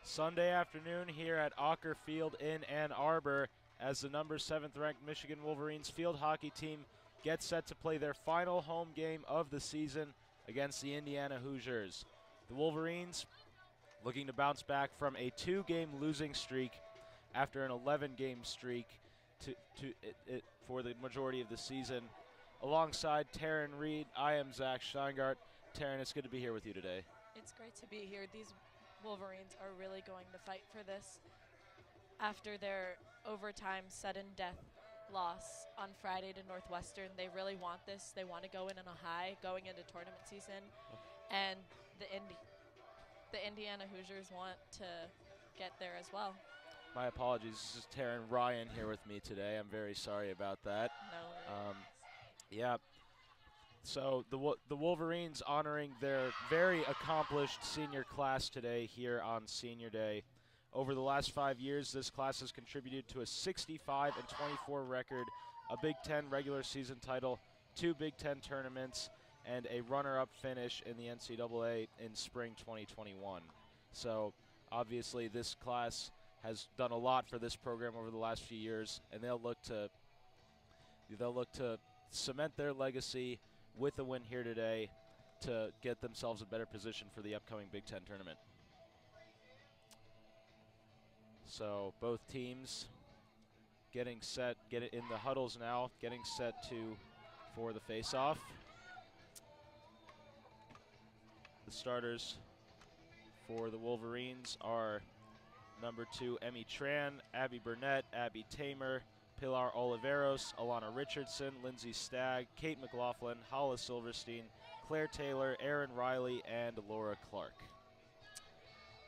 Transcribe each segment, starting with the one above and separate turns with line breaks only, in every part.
Sunday afternoon here at Ocker Field in Ann Arbor as the number 7th ranked Michigan Wolverines field hockey team gets set to play their final home game of the season against the Indiana Hoosiers. The Wolverines looking to bounce back from a 2-game losing streak after an 11-game streak for the majority of the season. Alongside Taryn Ryan, I am Zack Schteingart. Taryn, it's good to be here with you today.
It's great to be here. These Wolverines are really going to fight for this after their overtime sudden death loss on Friday to Northwestern. They really want this. They want to go in on a high going into tournament season, and the Indiana Hoosiers want to get there as well.
My apologies. This is Taryn Ryan here with me today. I'm very sorry about that.
No.
Yeah. So the Wolverines honoring their very accomplished senior class today here on Senior Day. Over the last 5 years, this class has contributed to a 65-24 record, a Big Ten regular season title, 2 Big Ten tournaments, and a runner-up finish in the NCAA in spring 2021. So obviously this class has done a lot for this program over the last few years, and they'll look to cement their legacy with a win here today to get themselves a better position for the upcoming Big Ten tournament. So both teams getting set, get it in the huddles now, getting set for the face-off. The starters for the Wolverines are number 2, Emmy Tran, Abby Burnett, Abby Tamer, Pilar Oliveros, Alana Richardson, Lindsay Stagg, Kate McLaughlin, Hollis Silverstein, Claire Taylor, Erin Riley, and Laura Clark.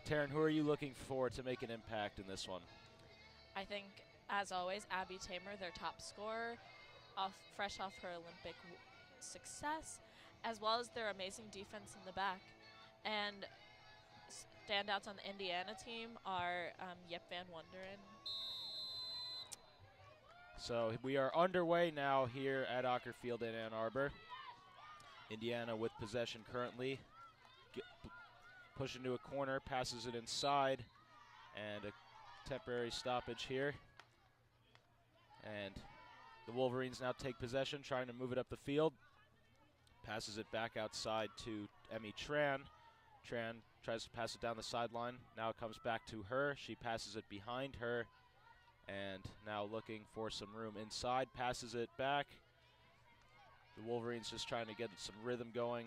Taryn, who are you looking for to make an impact in this one?
I think, as always, Abby Tamer, their top scorer, fresh off her Olympic success, as well as their amazing defense in the back. And standouts on the Indiana team are Yep Van Wonderen.
So we are underway now here at Ocker Field in Ann Arbor. Indiana with possession currently. Push into a corner, passes it inside, and a temporary stoppage here. And the Wolverines now take possession, trying to move it up the field. Passes it back outside to Emmy Tran. Tran tries to pass it down the sideline. Now it comes back to her. She passes it behind her. And now looking for some room inside, passes it back. The Wolverines just trying to get some rhythm going.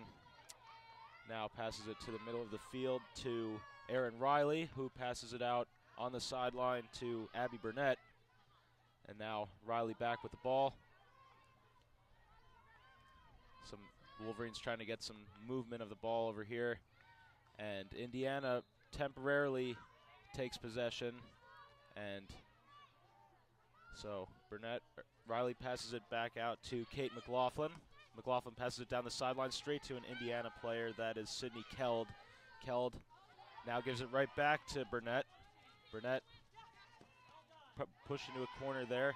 Now passes it to the middle of the field to Erin Riley, who passes it out on the sideline to Abby Burnett. And now Riley back with the ball. Some Wolverines trying to get some movement of the ball over here. And Indiana temporarily takes possession, and so Riley passes it back out to Kate McLaughlin. McLaughlin passes it down the sideline straight to an Indiana player. That is Sydney Keld. Keld now gives it right back to Burnett. Burnett pushed into a corner there.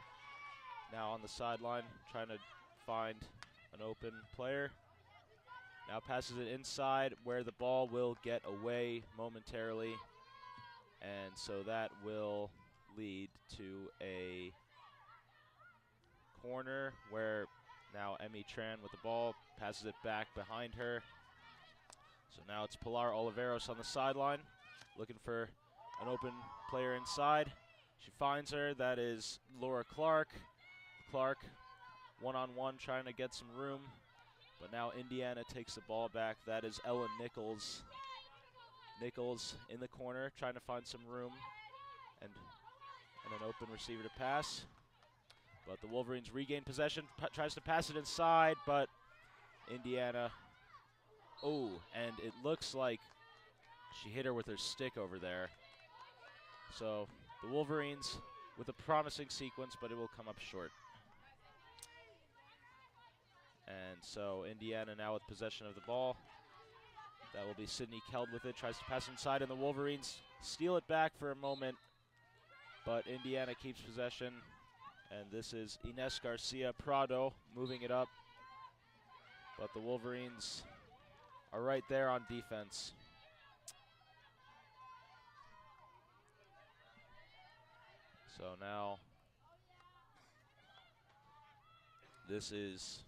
Now on the sideline, trying to find an open player. Now passes it inside where the ball will get away momentarily. And so that will lead to a corner where now Emmy Tran with the ball passes it back behind her. So now it's Pilar Oliveros on the sideline looking for an open player inside. She finds her. That is Laura Clark. Clark one-on-one trying to get some room, but now Indiana takes the ball back. That is Ella Nichols. Nichols in the corner trying to find some room and an open receiver to pass. But the Wolverines regain possession, tries to pass it inside, but Indiana, and it looks like she hit her with her stick over there. So the Wolverines with a promising sequence, but it will come up short. And so Indiana now with possession of the ball. That will be Sydney Keld with it, tries to pass inside, and the Wolverines steal it back for a moment, but Indiana keeps possession. And this is Ines Garcia Prado moving it up. But the Wolverines are right there on defense. So now this is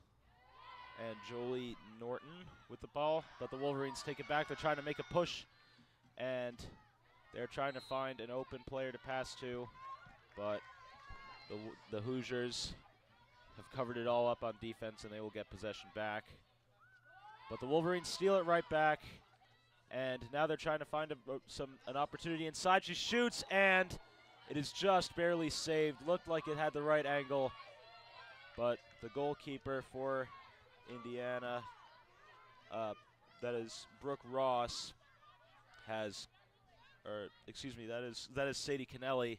Jolie Norton with the ball, but the Wolverines take it back. They're trying to make a push, and they're trying to find an open player to pass to, but the Hoosiers have covered it all up on defense, and they will get possession back. But the Wolverines steal it right back, and now they're trying to find an opportunity inside. She shoots, and it is just barely saved. Looked like it had the right angle, but the goalkeeper for Indiana, that is Brooke Ross, that is Sadie Kennelly.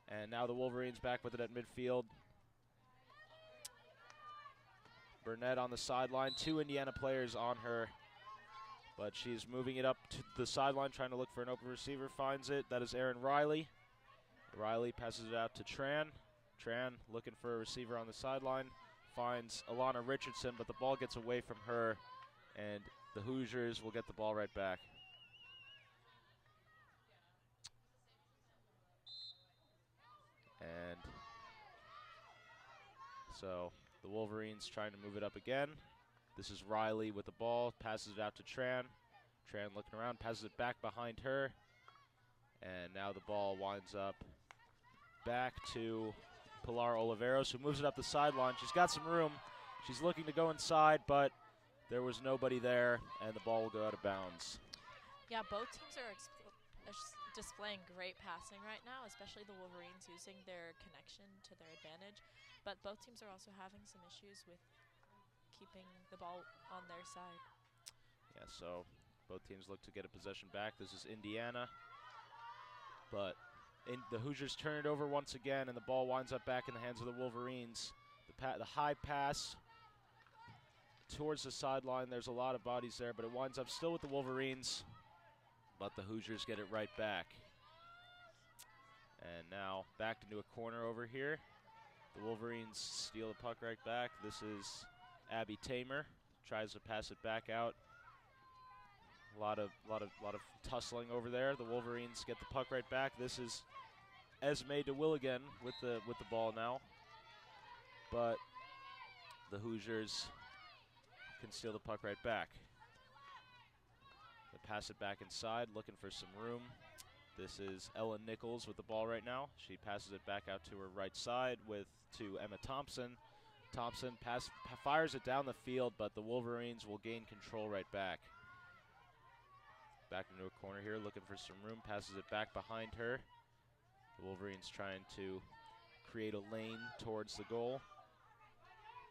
And now the Wolverines back with it at midfield. Burnett on the sideline, 2 Indiana players on her, but she's moving it up to the sideline, trying to look for an open receiver, finds it. That is Erin Riley. Riley passes it out to Tran. Tran looking for a receiver on the sideline, finds Alana Richardson, but the ball gets away from her, and the Hoosiers will get the ball right back. And so the Wolverines trying to move it up again. This is Riley with the ball, passes it out to Tran. Tran looking around, passes it back behind her. And now the ball winds up back to Pilar Oliveros, who moves it up the sideline. She's got some room. She's looking to go inside, but there was nobody there, and the ball will go out of bounds.
Yeah, both teams are displaying great passing right now, especially the Wolverines using their connection to their advantage. But both teams are also having some issues with keeping the ball on their side.
Yeah, so both teams look to get a possession back. This is Indiana, but the Hoosiers turn it over once again, and the ball winds up back in the hands of the Wolverines. The high pass towards the sideline. There's a lot of bodies there, but it winds up still with the Wolverines, but the Hoosiers get it right back. And now back into a corner over here. The Wolverines steal the puck right back. This is Abby Tamer, tries to pass it back out. A lot of tussling over there. The Wolverines get the puck right back. This is Esme DeWilligan with the ball now, but the Hoosiers can steal the puck right back. They pass it back inside, looking for some room. This is Ellen Nichols with the ball right now. She passes it back out to her right side to Emma Thompson. Thompson fires it down the field, but the Wolverines will gain control right back. Back into a corner here, looking for some room, passes it back behind her. The Wolverines trying to create a lane towards the goal.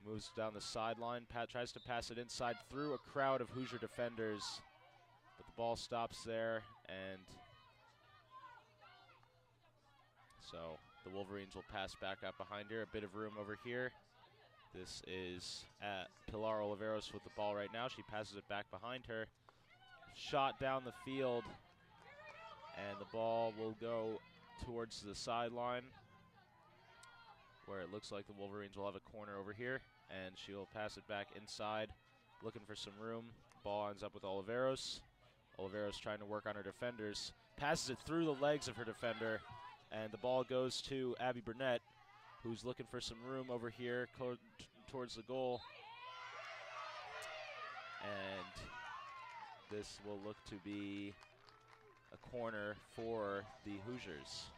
Moves down the sideline, tries to pass it inside through a crowd of Hoosier defenders, but the ball stops there, and so the Wolverines will pass back out behind her. A bit of room over here. This is Pilar Oliveros with the ball right now. She passes it back behind her. Shot down the field, and the ball will go towards the sideline, where it looks like the Wolverines will have a corner over here, and she'll pass it back inside, looking for some room. Ball ends up with Oliveros. Oliveros trying to work on her defenders. Passes it through the legs of her defender, and the ball goes to Abby Burnett, who's looking for some room over here towards the goal. And this will look to be a corner for the Hoosiers.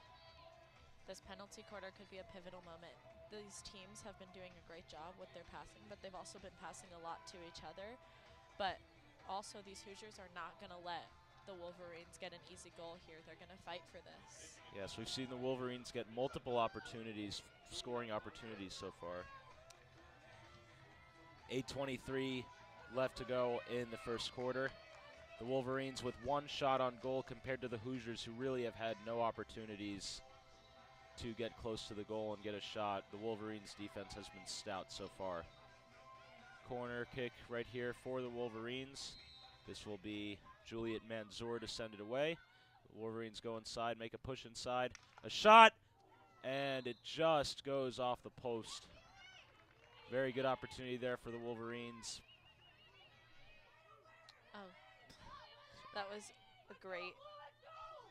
This penalty corner could be a pivotal moment. These teams have been doing a great job with their passing, but they've also been passing a lot to each other. But also these Hoosiers are not going to let the Wolverines get an easy goal here. They're going to fight for this.
Yes, we've seen the Wolverines get multiple opportunities, scoring opportunities so far. 8:23 left to go in the first quarter. The Wolverines with one shot on goal compared to the Hoosiers, who really have had no opportunities to get close to the goal and get a shot. The Wolverines' defense has been stout so far. Corner kick right here for the Wolverines. This will be Juliet Manzour to send it away. The Wolverines go inside, make a push inside. A shot, and it just goes off the post. Very good opportunity there for the Wolverines.
Oh, that was a great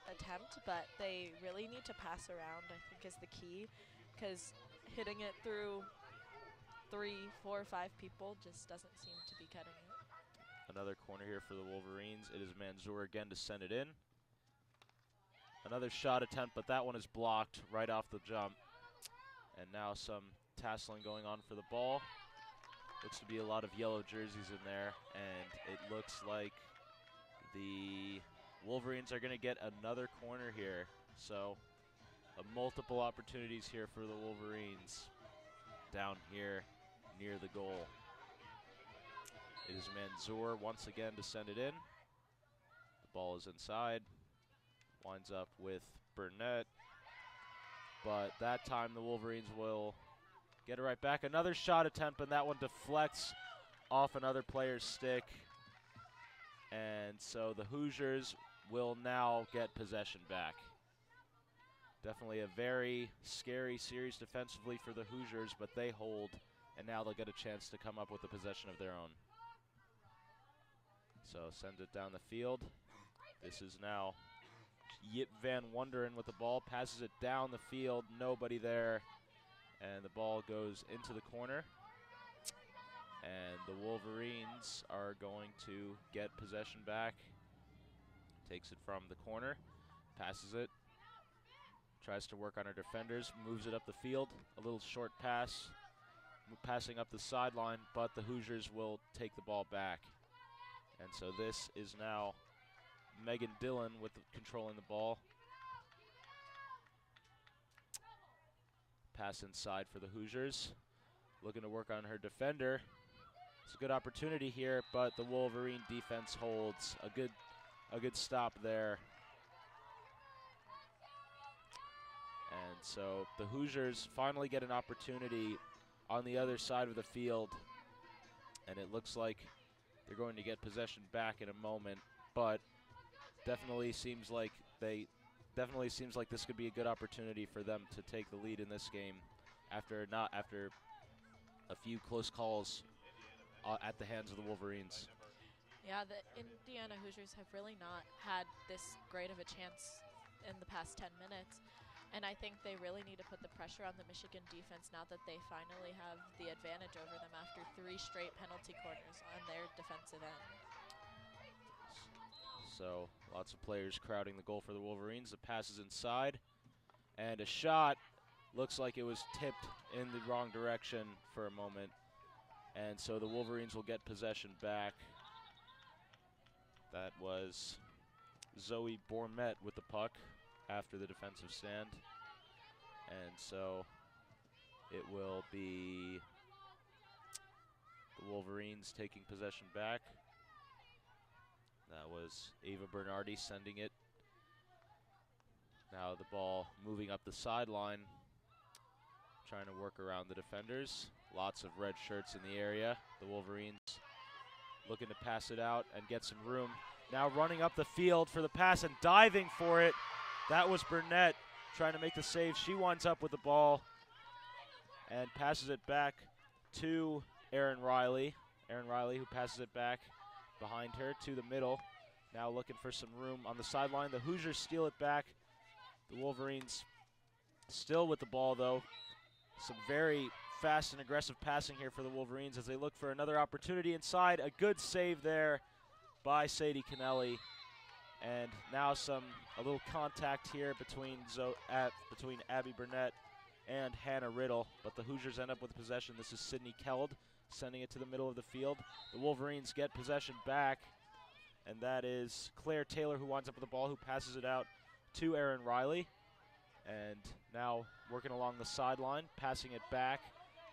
attempt, but they really need to pass around, I think, is the key, because hitting it through 3, 4, 5 people just doesn't seem to be cutting it.
Another corner here for the Wolverines. It is Manzoor again to send it in. Another shot attempt, but that one is blocked right off the jump. And now some tasseling going on for the ball. Looks to be a lot of yellow jerseys in there, and it looks like the Wolverines are going to get another corner here. So multiple opportunities here for the Wolverines down here near the goal. It is Manzoor once again to send it in. The ball is inside. Winds up with Burnett. But that time the Wolverines will get it right back. Another shot attempt, and that one deflects off another player's stick. And so the Hoosiers will now get possession back. Definitely a very scary series defensively for the Hoosiers, but they hold, and now they'll get a chance to come up with a possession of their own. So sends it down the field. This is now Yip Van Wonderen with the ball, passes it down the field, nobody there, and the ball goes into the corner. And the Wolverines are going to get possession back. Takes it from the corner, passes it, tries to work on her defenders, moves it up the field, a little short pass, passing up the sideline, but the Hoosiers will take the ball back. And so this is now Megan Dillon with controlling the ball. Pass inside for the Hoosiers, looking to work on her defender. It's a good opportunity here, but the Wolverine defense holds. A good stop there. And so the Hoosiers finally get an opportunity on the other side of the field, and it looks like they're going to get possession back in a moment, but definitely seems like this could be a good opportunity for them to take the lead in this game after a few close calls at the hands of the Wolverines.
Yeah, the Indiana Hoosiers have really not had this great of a chance in the past 10 minutes. And I think they really need to put the pressure on the Michigan defense now that they finally have the advantage over them after 3 straight penalty corners on their defensive end.
So lots of players crowding the goal for the Wolverines. The pass is inside, and a shot looks like it was tipped in the wrong direction for a moment. And so the Wolverines will get possession back. That was Zoe Bourmet with the puck after the defensive stand. And so it will be the Wolverines taking possession back. That was Ava Bernardi sending it. Now the ball moving up the sideline, trying to work around the defenders. Lots of red shirts in the area. The Wolverines looking to pass it out and get some room. Now running up the field for the pass and diving for it. That was Burnett trying to make the save. She winds up with the ball and passes it back to Erin Riley. Erin Riley who passes it back behind her to the middle. Now looking for some room on the sideline. The Hoosiers steal it back. The Wolverines still with the ball though. Some very fast and aggressive passing here for the Wolverines as they look for another opportunity inside. A good save there by Sadie Kennelly. And now a little contact here between Abby Burnett and Hannah Riddle, but the Hoosiers end up with possession. This is Sydney Keld sending it to the middle of the field. The Wolverines get possession back, and that is Claire Taylor who winds up with the ball, who passes it out to Erin Riley. And now working along the sideline, passing it back.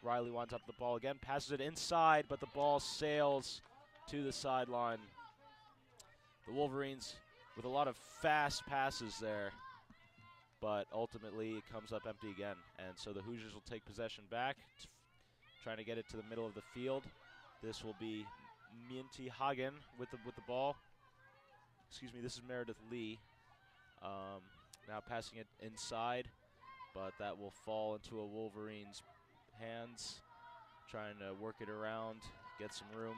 Riley winds up the ball again, passes it inside, but the ball sails to the sideline. The Wolverines with a lot of fast passes there, but ultimately it comes up empty again. And so the Hoosiers will take possession back, trying to get it to the middle of the field. This will be Minty Hagen with the ball. Excuse me, this is Meredith Lee. Now passing it inside, but that will fall into a Wolverines' hands. Trying to work it around, get some room.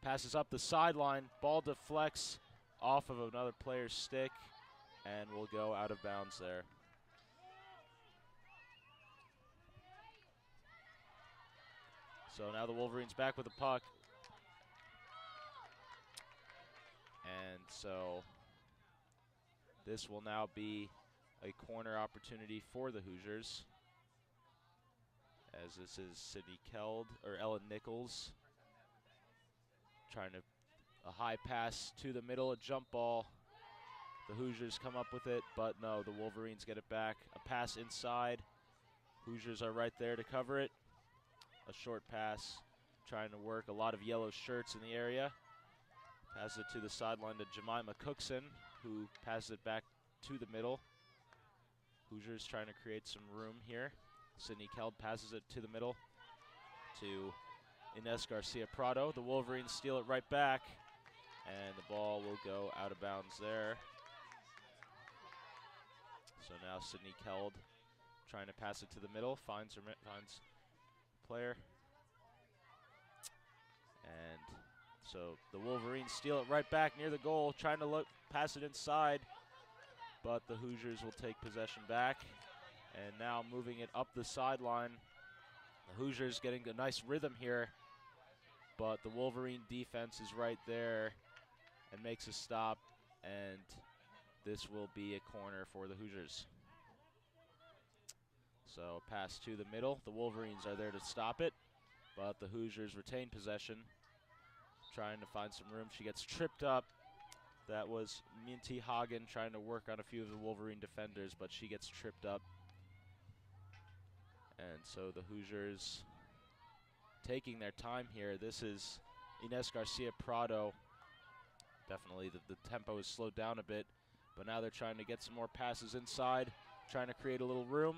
Passes up the sideline, ball deflects off of another player's stick, and will go out of bounds there. So now the Wolverines back with the puck. And so this will now be a corner opportunity for the Hoosiers, as this is Sydney Keld, or Ellen Nichols, trying to, a high pass to the middle, a jump ball. The Hoosiers come up with it, but no, the Wolverines get it back. A pass inside. Hoosiers are right there to cover it. A short pass, trying to work a lot of yellow shirts in the area. Passes it to the sideline to Jemima Cookson, who passes it back to the middle. Hoosiers trying to create some room here. Sydney Keld passes it to the middle to Ines Garcia Prado. The Wolverines steal it right back, and the ball will go out of bounds there. So now Sydney Keld trying to pass it to the middle, finds player. And so the Wolverines steal it right back near the goal, trying to pass it inside, but the Hoosiers will take possession back. And now moving it up the sideline. The Hoosiers getting a nice rhythm here, but the Wolverine defense is right there and makes a stop, and this will be a corner for the Hoosiers. So pass to the middle. The Wolverines are there to stop it, but the Hoosiers retain possession, trying to find some room. She gets tripped up. That was Minty Hagen trying to work on a few of the Wolverine defenders, but she gets tripped up. And so the Hoosiers taking their time here. This is Ines Garcia Prado. Definitely the tempo is slowed down a bit, but now they're trying to get some more passes inside, trying to create a little room.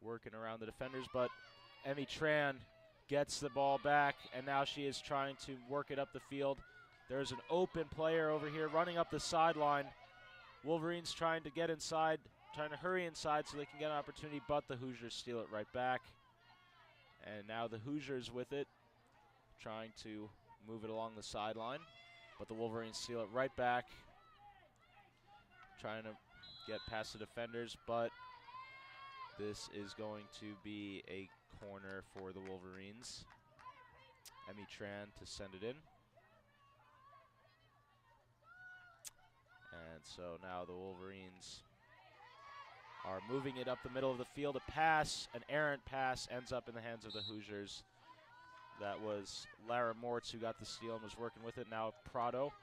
Working around the defenders, but Emmy Tran gets the ball back, and now she is trying to work it up the field. There's an open player over here running up the sideline. Wolverines trying to get inside, trying to hurry inside so they can get an opportunity, but the Hoosiers steal it right back. And now the Hoosiers with it, trying to move it along the sideline, but the Wolverines steal it right back, trying to get past the defenders, but this is going to be a corner for the Wolverines. Emmy Tran to send it in. And so now the Wolverines are moving it up the middle of the field. A pass, an errant pass, ends up in the hands of the Hoosiers. That was Lara Mortz who got the steal and was working with it. Now Prado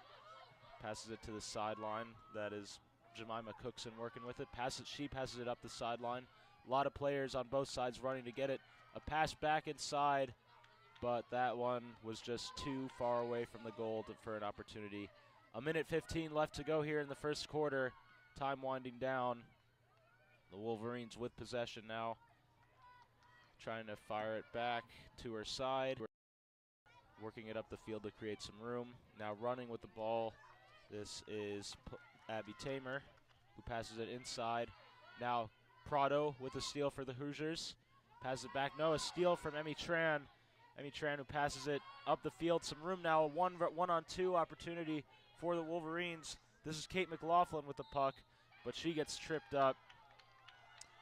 passes it to the sideline. That is Jemima Cookson working with it. She passes it up the sideline. A lot of players on both sides running to get it. A pass back inside, but that one was just too far away from the goal for an opportunity. 1:15 left to go here in the first quarter. Time winding down. The Wolverines with possession now, trying to fire it back to her side. Working it up the field to create some room. Now running with the ball. This is Abby Tamer, who passes it inside. Now Prado with a steal for the Hoosiers. Passes it back. No, a steal from Emmy Tran. Emmy Tran who passes it up the field. Some room now. A one-on-two opportunity for the Wolverines. This is Kate McLaughlin with the puck, but she gets tripped up.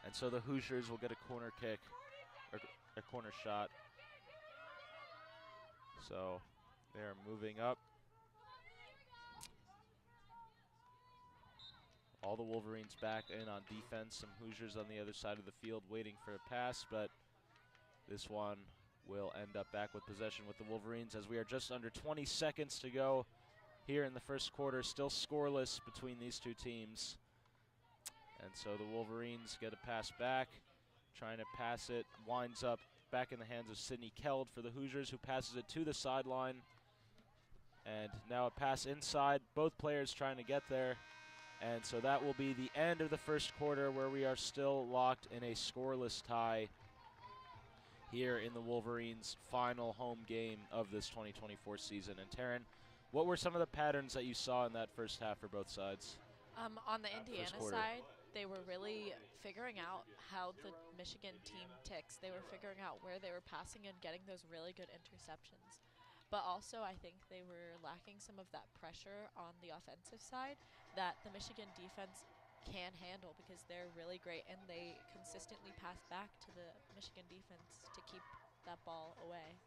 And so the Hoosiers will get a corner kick, or a corner shot. So they're moving up. All the Wolverines back in on defense. Some Hoosiers on the other side of the field waiting for a pass, but this one will end up back with possession with the Wolverines, as we are just under 20 seconds to go here in the first quarter. Still scoreless between these two teams. And so the Wolverines get a pass back, trying to pass it, winds up back in the hands of Sydney Keld for the Hoosiers, who passes it to the sideline. And now a pass inside, both players trying to get there. And so that will be the end of the first quarter, where we are still locked in a scoreless tie here in the Wolverines' final home game of this 2024 season. And Taryn, what were some of the patterns that you saw in that first half for both sides?
On the Indiana side, they were really figuring out how the Michigan team ticks. They were figuring out where they were passing and getting those really good interceptions. but also I think they were lacking some of that pressure on the offensive side that the Michigan defense can handle, because they're really great and they consistently pass back to the Michigan defense to keep that ball away.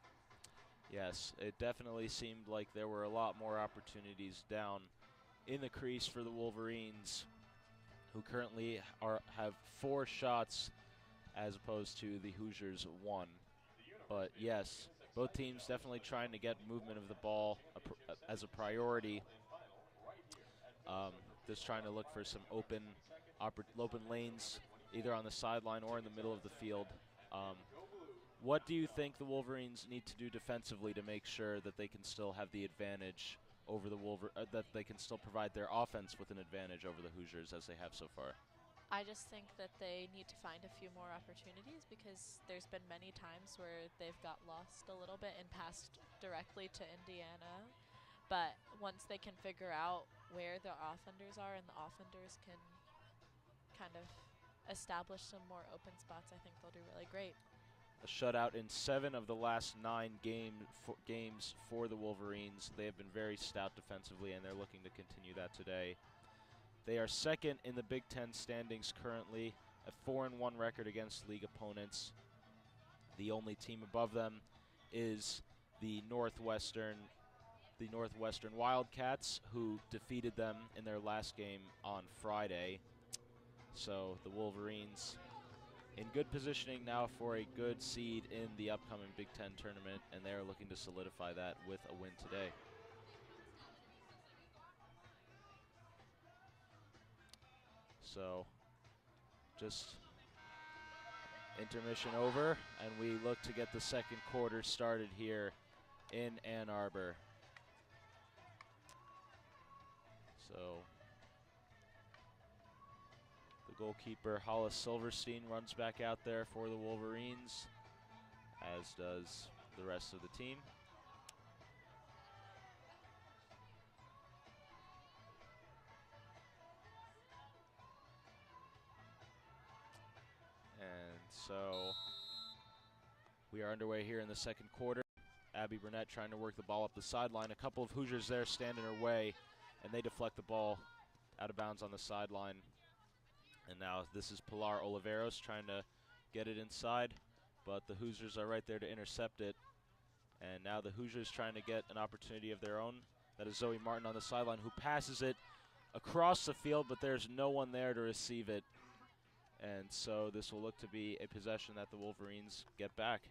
Yes, it definitely seemed like there were a lot more opportunities down in the crease for the Wolverines, who currently have 4 shots as opposed to the Hoosiers 1. But yes, both teams definitely trying to get movement of the ball as a priority. Just trying to look for some open lanes, either on the sideline or in the middle of the field. What do you think the Wolverines need to do defensively to make sure that they can still have the advantage over the that they can still provide their offense with an advantage over the Hoosiers as they have so far?
I just think that they need to find a few more opportunities, because there's been many times where they've got lost a little bit and passed directly to Indiana. But once they can figure out where the offenders are and the offenders can kind of establish some more open spots, I think they'll do really great.
A shutout in 7 of the last 9 games for the Wolverines. They have been very stout defensively, and they're looking to continue that today. They are second in the Big Ten standings currently, a 4-1 record against league opponents. The only team above them is the Northwestern Wildcats, who defeated them in their last game on Friday. So the Wolverines in good positioning now for a good seed in the upcoming Big Ten tournament, and they are looking to solidify that with a win today. So just intermission over, and we look to get the second quarter started here in Ann Arbor. So the goalkeeper, Hollis Silverstein, runs back out there for the Wolverines, as does the rest of the team. And so we are underway here in the second quarter. Abby Burnett trying to work the ball up the sideline. A couple of Hoosiers there stand in her way, and they deflect the ball out of bounds on the sideline. And now this is Pilar Oliveros trying to get it inside, but the Hoosiers are right there to intercept it. And now the Hoosiers trying to get an opportunity of their own. That is Zoe Martin on the sideline, who passes it across the field, but there's no one there to receive it. And so this will look to be a possession that the Wolverines get back.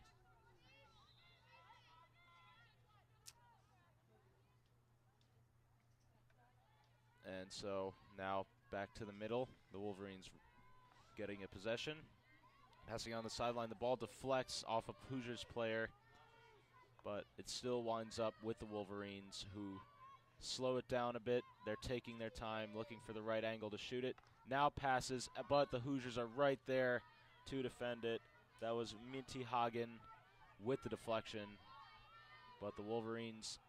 And so now back to the middle. The Wolverines getting a possession. Passing on the sideline, the ball deflects off a Hoosiers player, but it still winds up with the Wolverines, who slow it down a bit. They're taking their time, looking for the right angle to shoot it. Now passes, but the Hoosiers are right there to defend it. That was Minty Hagen with the deflection, but the Wolverines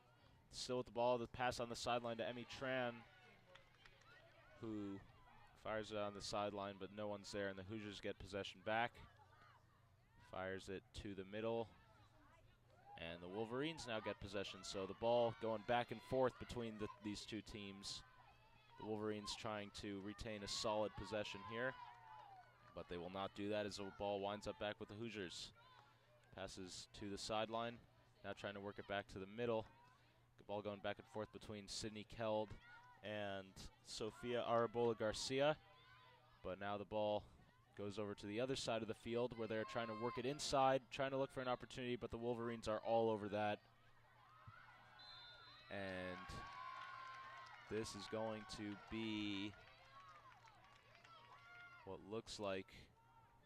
still with the ball. The pass on the sideline to Emmy Tran, who fires it on the sideline, but no one's there, and the Hoosiers get possession back. Fires it to the middle, and the Wolverines now get possession. So the ball going back and forth between these two teams. The Wolverines trying to retain a solid possession here, but they will not do that as the ball winds up back with the Hoosiers. Passes to the sideline, now trying to work it back to the middle. The ball going back and forth between Sydney Keld and Sofia Arabola Garcia, but now the ball goes over to the other side of the field, where they're trying to work it inside, trying to look for an opportunity, but the Wolverines are all over that. And this is going to be what looks like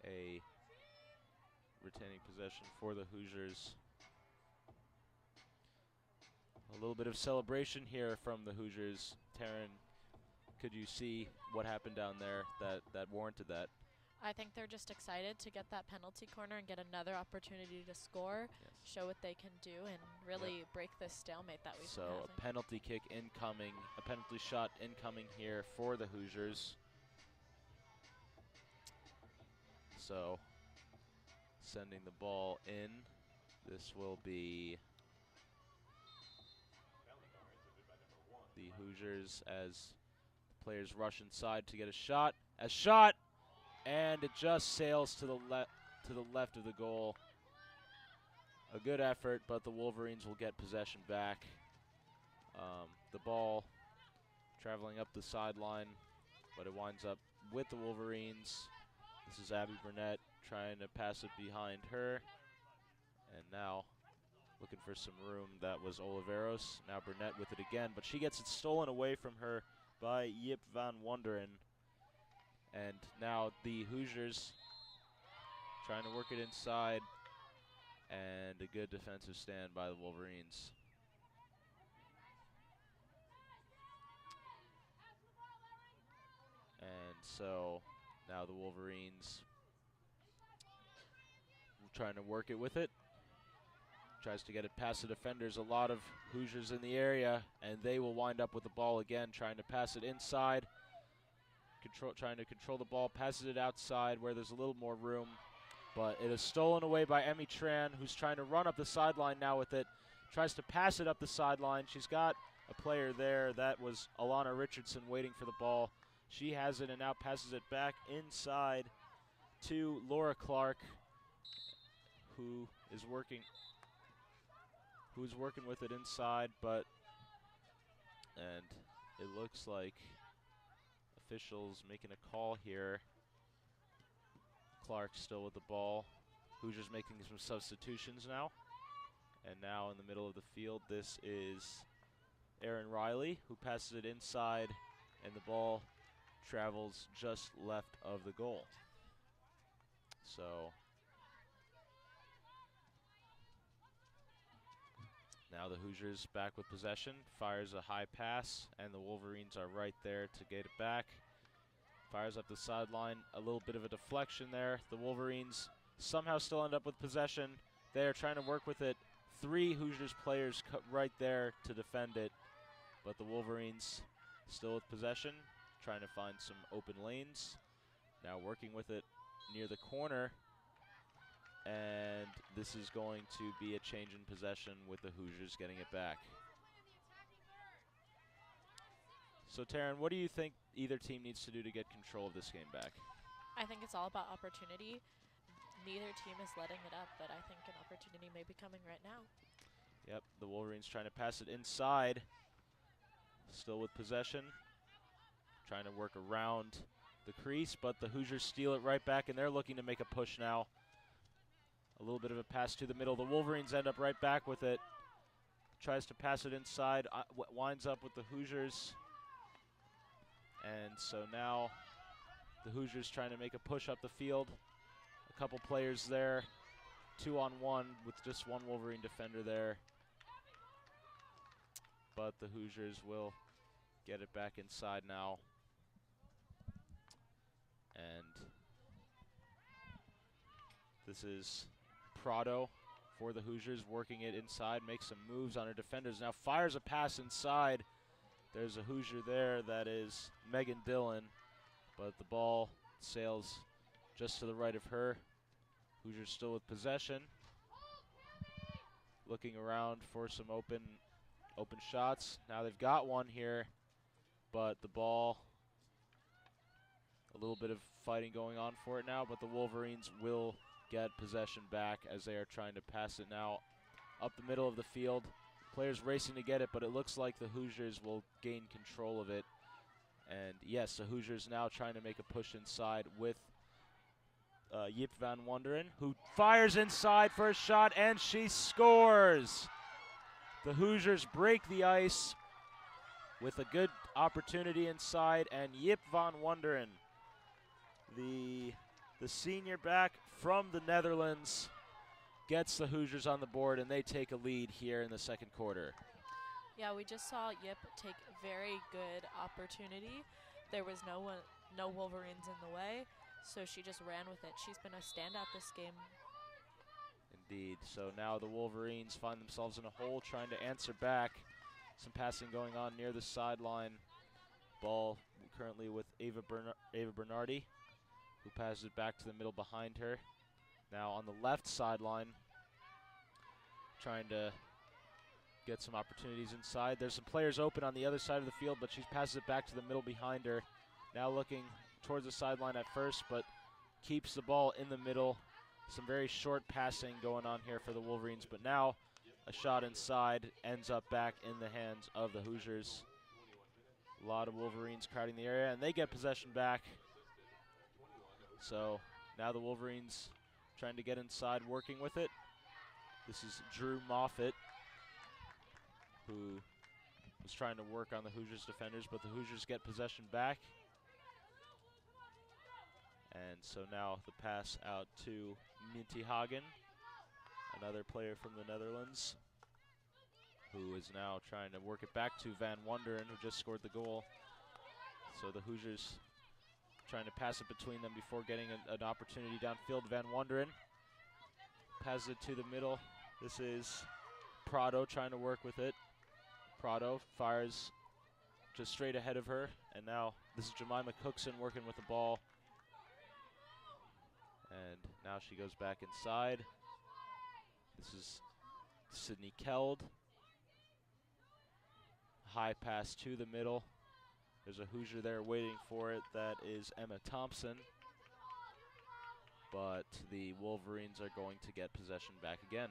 a retaining possession for the Hoosiers. A little bit of celebration here from the Hoosiers. Taryn, could you see what happened down there that warranted that?
I think they're just excited to get that penalty corner and get another opportunity to score, show what they can do, and really break this stalemate that we've been having.
So a penalty kick incoming, a penalty shot incoming here for the Hoosiers. So sending the ball in. This will be the Hoosiers as the players rush inside to get a shot. A shot, and it just sails to the left of the goal. A good effort, but the Wolverines will get possession back. The ball traveling up the sideline, but it winds up with the Wolverines. This is Abby Burnett trying to pass it behind her. And now looking for some room. That was Oliveros. Now Burnett with it again, but she gets it stolen away from her by Yip van Wonderen. And now the Hoosiers trying to work it inside. And a good defensive stand by the Wolverines. And so now the Wolverines trying to work it with it. Tries to get it past the defenders. A lot of Hoosiers in the area, and they will wind up with the ball again, trying to pass it inside. Trying to control the ball, passes it outside where there's a little more room. But it is stolen away by Emmy Tran, who's trying to run up the sideline now with it. Tries to pass it up the sideline. She's got a player there. That was Alana Richardson waiting for the ball. She has it and now passes it back inside to Laura Clark, who is working with it inside, and it looks like officials making a call here. Clark still with the ball. Hoosiers making some substitutions now. And now in the middle of the field, this is Erin Riley, who passes it inside, and the ball travels just left of the goal. So now the Hoosiers back with possession, fires a high pass, and the Wolverines are right there to get it back. Fires up the sideline, a little bit of a deflection there. The Wolverines somehow still end up with possession. They are trying to work with it. 3 Hoosiers players cut right there to defend it, but the Wolverines still with possession, trying to find some open lanes. Now working with it near the corner, and this is going to be a change in possession with the Hoosiers getting it back. So Taryn, what do you think either team needs to do to get control of this game back?
I think it's all about opportunity. Neither team is letting it up, but I think an opportunity may be coming right now.
Yep, the Wolverines trying to pass it inside. Still with possession. Trying to work around the crease, but the Hoosiers steal it right back, and they're looking to make a push now. A little bit of a pass to the middle. The Wolverines end up right back with it. Tries to pass it inside, winds up with the Hoosiers. And so now the Hoosiers trying to make a push up the field. A couple players there, 2-on-1 with just one Wolverine defender there. But the Hoosiers will get it back inside now. And this is Prado for the Hoosiers, working it inside, makes some moves on her defenders. Now fires a pass inside. There's a Hoosier there, that is Megan Dillon, but the ball sails just to the right of her. Hoosiers still with possession. Looking around for some open shots. Now they've got one here, but the ball, a little bit of fighting going on for it now, but the Wolverines will get possession back as they are trying to pass it now up the middle of the field. Players racing to get it, but it looks like the Hoosiers will gain control of it. And yes, the Hoosiers now trying to make a push inside with Yip van Wonderen, who fires inside for a shot, and she scores. The Hoosiers break the ice with a good opportunity inside, and Yip van Wonderen, the senior back from the Netherlands, gets the Hoosiers on the board, and they take a lead here in the second quarter.
Yeah, we just saw Yip take very good opportunity. There was no Wolverines in the way, so she just ran with it. She's been a standout this game.
Indeed. So now the Wolverines find themselves in a hole, trying to answer back. Some passing going on near the sideline. Ball currently with Ava Bernardi, who passes it back to the middle behind her. Now on the left sideline, trying to get some opportunities inside. There's some players open on the other side of the field, but she passes it back to the middle behind her. Now looking towards the sideline at first, but keeps the ball in the middle. Some very short passing going on here for the Wolverines, but now a shot inside ends up back in the hands of the Hoosiers. A lot of Wolverines crowding the area, and they get possession back. So now the Wolverines trying to get inside, working with it. This is Drew Moffitt, who was trying to work on the Hoosiers defenders, but the Hoosiers get possession back. And so now the pass out to Minty Hagen, another player from the Netherlands, who is now trying to work it back to Van Wonderen, who just scored the goal. So the Hoosiers trying to pass it between them before getting an opportunity downfield. Van Wonderen passes it to the middle. This is Prado trying to work with it. Prado fires just straight ahead of her, and now this is Jemima Cookson working with the ball. And now she goes back inside. This is Sydney Keld. High pass to the middle. There's a Hoosier there waiting for it. That is Emma Thompson. But the Wolverines are going to get possession back again.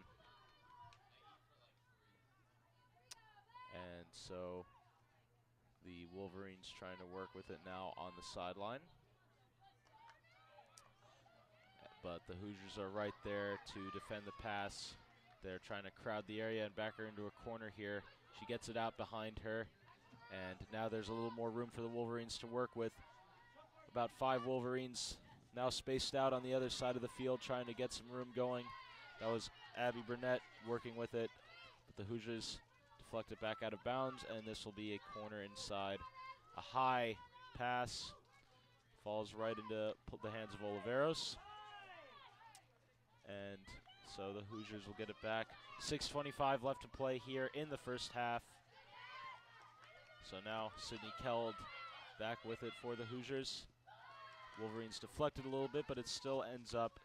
And so the Wolverines trying to work with it now on the sideline. But the Hoosiers are right there to defend the pass. They're trying to crowd the area and back her into a corner here. She gets it out behind her. And now there's a little more room for the Wolverines to work with. About 5 Wolverines now spaced out on the other side of the field trying to get some room going. That was Abby Burnett working with it. But the Hoosiers deflect it back out of bounds, and this will be a corner inside. A high pass falls right into the hands of Oliveros. And so the Hoosiers will get it back. 6:25 left to play here in the first half. So now Sydney Keld back with it for the Hoosiers. Wolverines deflected a little bit, but it still ends up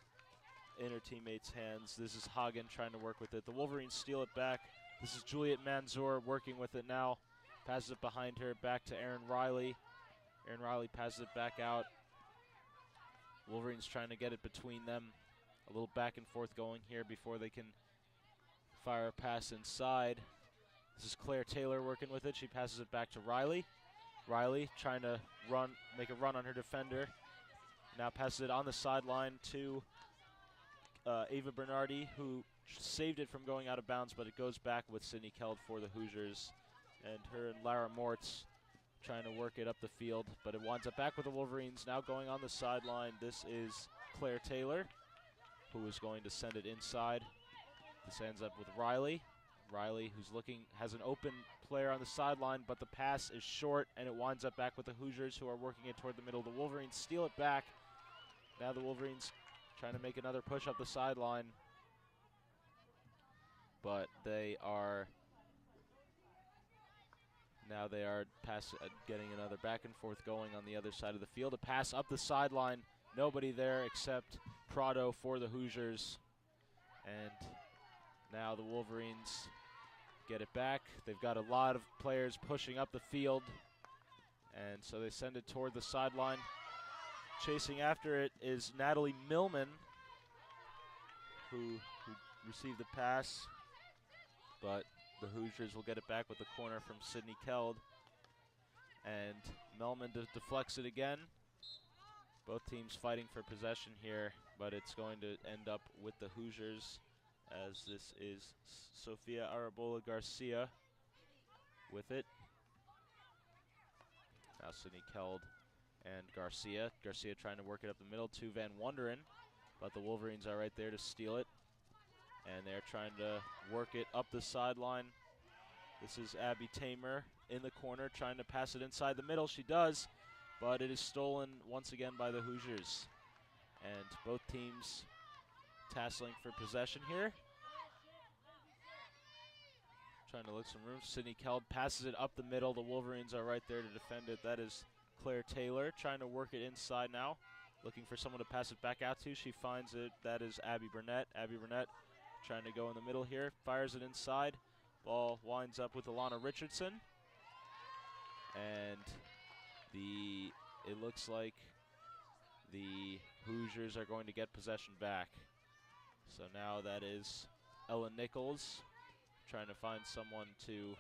in her teammates' hands. This is Hagen trying to work with it. The Wolverines steal it back. This is Juliet Manzour working with it now. Passes it behind her, back to Erin Riley. Erin Riley passes it back out. Wolverines trying to get it between them. A little back and forth going here before they can fire a pass inside. This is Claire Taylor working with it. She passes it back to Riley. Riley trying to make a run on her defender. Now passes it on the sideline to Ava Bernardi, who saved it from going out of bounds, but it goes back with Sydney Keld for the Hoosiers. And her and Lara Mortz trying to work it up the field, but it winds up back with the Wolverines. Now going on the sideline, this is Claire Taylor, who is going to send it inside. This ends up with Riley. Riley, who's has an open player on the sideline, but the pass is short, and it winds up back with the Hoosiers, who are working it toward the middle. The Wolverines steal it back. Now the Wolverines trying to make another push up the sideline, but they are getting another back and forth going on the other side of the field. A pass up the sideline. Nobody there except Prado for the Hoosiers. And now the Wolverines get it back. They've got a lot of players pushing up the field, and so they send it toward the sideline. Chasing after it is Natalie Millman, who received the pass, but the Hoosiers will get it back with the corner from Sydney Keld. And Millman deflects it again. Both teams fighting for possession here, but it's going to end up with the Hoosiers, as this is Sofia Arabola Garcia with it. Now Sydney Keld and Garcia. Garcia trying to work it up the middle to Van Wonderen, but the Wolverines are right there to steal it. And they're trying to work it up the sideline. This is Abby Tamer in the corner trying to pass it inside the middle. She does, but it is stolen once again by the Hoosiers. And both teams tasseling for possession here. Trying to look some room. Sydney Keld passes it up the middle. The Wolverines are right there to defend it. That is Claire Taylor trying to work it inside now. Looking for someone to pass it back out to. She finds it. That is Abby Burnett. Abby Burnett trying to go in the middle here. Fires it inside. Ball winds up with Alana Richardson. And it looks like the Hoosiers are going to get possession back. So now that is Ella Nichols trying to find someone to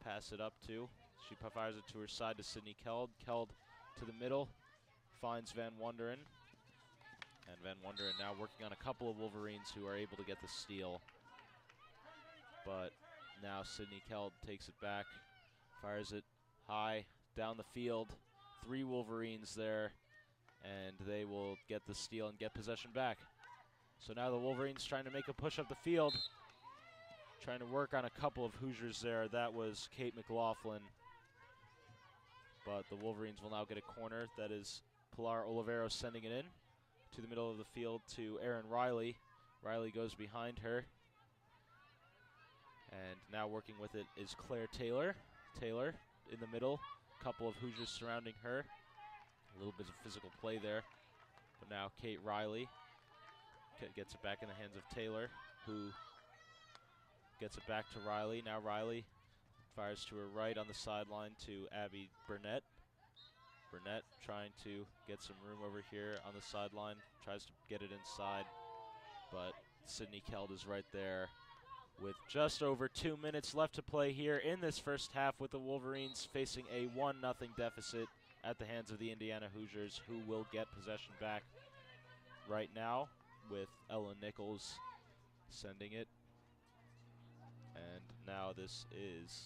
pass it up to. She fires it to her side to Sydney Keld. Keld to the middle, finds Van Wonderen. And Van Wonderen now working on a couple of Wolverines who are able to get the steal. But now Sydney Keld takes it back, fires it high down the field. 3 Wolverines there, and they will get the steal and get possession back. So now the Wolverines trying to make a push up the field, trying to work on a couple of Hoosiers there. That was Kate McLaughlin. But the Wolverines will now get a corner. That is Pilar Oliveros sending it in to the middle of the field to Erin Riley. Riley goes behind her. And now working with it is Claire Taylor. Taylor in the middle. A couple of Hoosiers surrounding her. A little bit of physical play there. But now Kate Riley gets it back in the hands of Taylor, who gets it back to Riley. Now Riley fires to her right on the sideline to Abby Burnett. Burnett trying to get some room over here on the sideline. Tries to get it inside, but Sydney Keld is right there with just over 2 minutes left to play here in this first half, with the Wolverines facing a 1-0 deficit at the hands of the Indiana Hoosiers, who will get possession back right now with Ella Nichols sending it. And now this is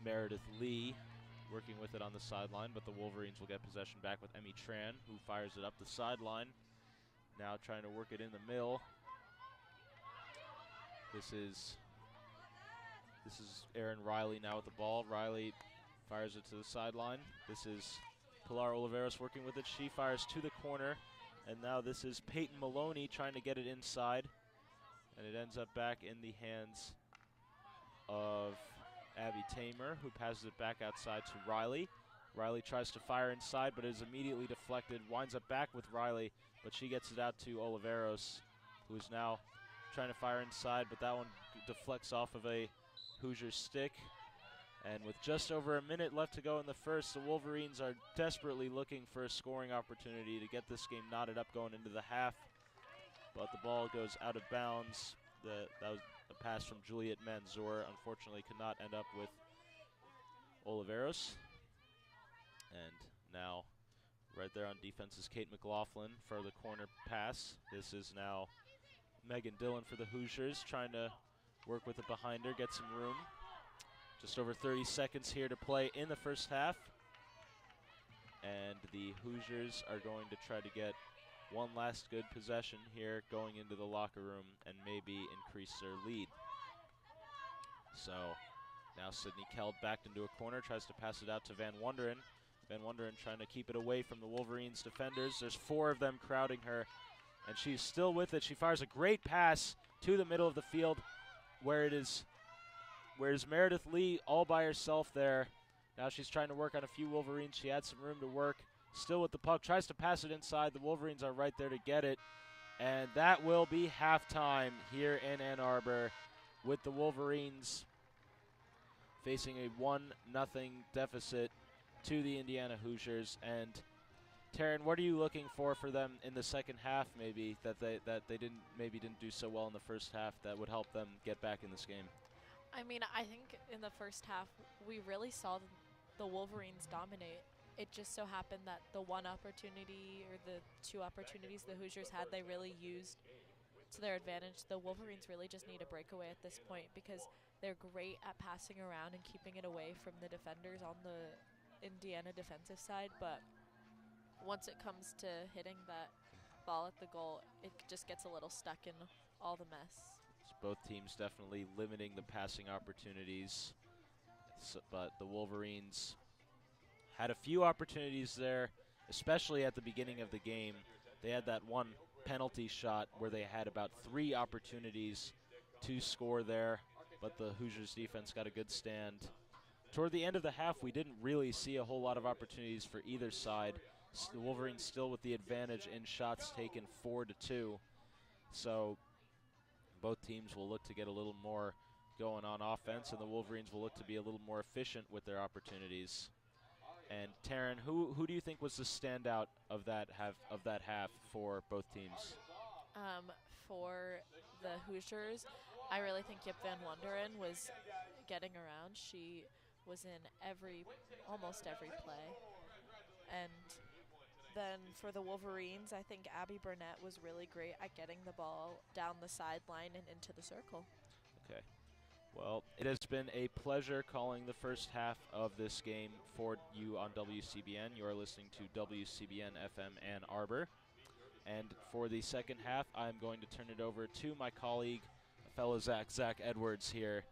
Meredith Lee working with it on the sideline, but the Wolverines will get possession back with Emmy Tran, who fires it up the sideline. Now trying to work it in the middle. This is Erin Riley now with the ball. Riley fires it to the sideline. This is Pilar Oliveros working with it. She fires to the corner. And now this is Peyton Maloney trying to get it inside. And it ends up back in the hands of Abby Tamer, who passes it back outside to Riley. Riley tries to fire inside, but is immediately deflected. Winds up back with Riley, but she gets it out to Oliveros, who is now trying to fire inside, but that one deflects off of a Hoosier stick. And with just over a minute left to go in the first, the Wolverines are desperately looking for a scoring opportunity to get this game knotted up going into the half. But the ball goes out of bounds. That was a pass from Juliet Manzour. Unfortunately, could not end up with Oliveros. And now, right there on defense is Kate McLaughlin for the corner pass. This is now Megan Dillon for the Hoosiers, trying to work with it behind her, get some room. Just over 30 seconds here to play in the first half. And the Hoosiers are going to try to get one last good possession here going into the locker room and maybe increase their lead. So now Sydney Keld backed into a corner, tries to pass it out to Van Wonderen. Van Wonderen trying to keep it away from the Wolverines defenders. There's 4 of them crowding her, and she's still with it. She fires a great pass to the middle of the field where it is Meredith Lee all by herself there. Now she's trying to work on a few Wolverines. She had some room to work. Still with the puck, tries to pass it inside. The Wolverines are right there to get it. And that will be halftime here in Ann Arbor, with the Wolverines facing a 1-0 deficit to the Indiana Hoosiers. And Taryn, what are you looking for them in the second half, maybe that they didn't do so well in the first half that would help them get back in this game?
I mean, I think in the first half we really saw the Wolverines dominate. It just so happened that the one opportunity or the 2 opportunities the Hoosiers had, they really used to their advantage. The Wolverines really just need a breakaway at this point because they're great at passing around and keeping it away from the defenders on the Indiana defensive side, but once it comes to hitting that ball at the goal, it just gets a little stuck in all the mess.
So both teams definitely limiting the passing opportunities, but the Wolverines had a few opportunities there, especially at the beginning of the game. They had that one penalty shot where they had about 3 opportunities to score there, but the Hoosiers defense got a good stand. Toward the end of the half, we didn't really see a whole lot of opportunities for either side. The Wolverines still with the advantage in shots taken 4-2. So both teams will look to get a little more going on offense, and the Wolverines will look to be a little more efficient with their opportunities. And Taryn, who do you think was the standout of that half for both teams?
For the Hoosiers, I really think Yip Van Wonderen was getting around. She was in almost every play. And then for the Wolverines, I think Abby Burnett was really great at getting the ball down the sideline and into the circle.
Okay. Well, it has been a pleasure calling the first half of this game for you on WCBN. You are listening to WCBN FM Ann Arbor. And for the second half, I'm going to turn it over to my colleague, fellow Zack Edwards here.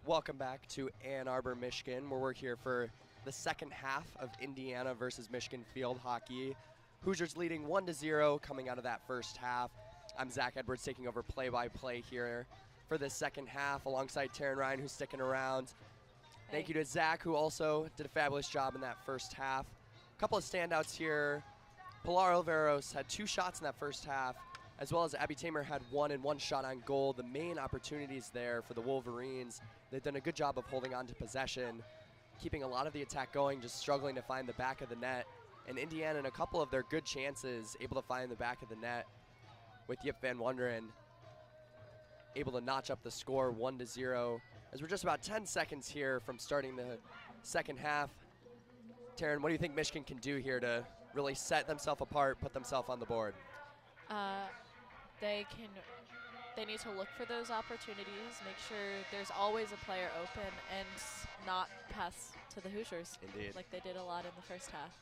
Welcome back to Ann Arbor, Michigan, where we're here for the second half of Indiana versus Michigan field hockey. Hoosiers leading 1-0 coming out of that first half. I'm Zach Edwards taking over play-by-play here for the second half alongside Taryn Ryan, who's sticking around.
Hey.
Thank you to Zach, who also did a fabulous job in that first half. A couple of standouts here. Pilar Oliveros had 2 shots in that first half, as well as Abby Tamer had 1 and 1 shot on goal. The main opportunities there for the Wolverines. They've done a good job of holding on to possession, keeping a lot of the attack going, just struggling to find the back of the net. And Indiana, in a couple of their good chances, able to find the back of the net with Yip Van Wonderen able to notch up the score 1-0. As we're just about 10 seconds here from starting the second half. Taryn, what do you think Michigan can do here to really set themselves apart, put themselves on the board?
They need to look for those opportunities, make sure there's always a player open, and not pass to the Hoosiers.
Indeed.
Like they did a lot in the first half.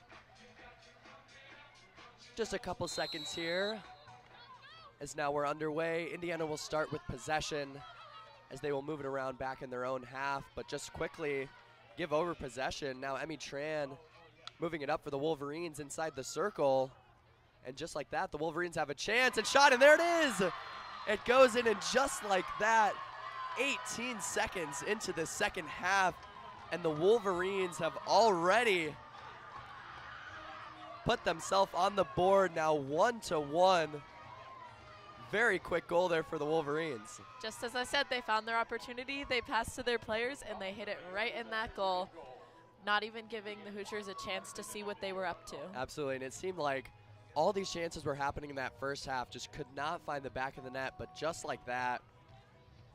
Just a couple seconds here, as now we're underway. Indiana will start with possession as they will move it around back in their own half, but just quickly give over possession. Now Emmy Tran moving it up for the Wolverines inside the circle, and just like that, the Wolverines have a chance, and shot, and there it is! It goes in, and just like that, 18 seconds into the second half, and the Wolverines have already put themselves on the board, now 1-1. Very quick goal there for the Wolverines.
Just as I said, they found their opportunity, they passed to their players, and they hit it right in that goal, not even giving the Hoosiers a chance to see what they were up to.
Absolutely, and it seemed like all these chances were happening in that first half, just could not find the back of the net, but just like that,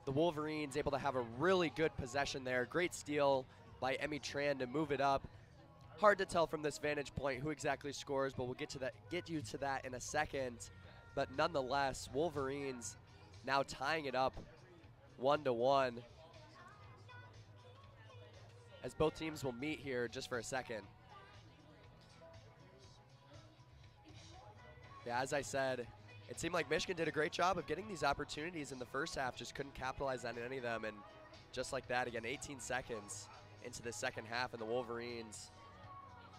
the Wolverines able to have a really good possession there. Great steal by Emmy Tran to move it up. Hard to tell from this vantage point who exactly scores, but we'll get you to that in a second. But nonetheless, Wolverines now tying it up 1-1 as both teams will meet here just for a second. Yeah, as I said, it seemed like Michigan did a great job of getting these opportunities in the first half, just couldn't capitalize on any of them, and just like that, again, 18 seconds into the second half, and the Wolverines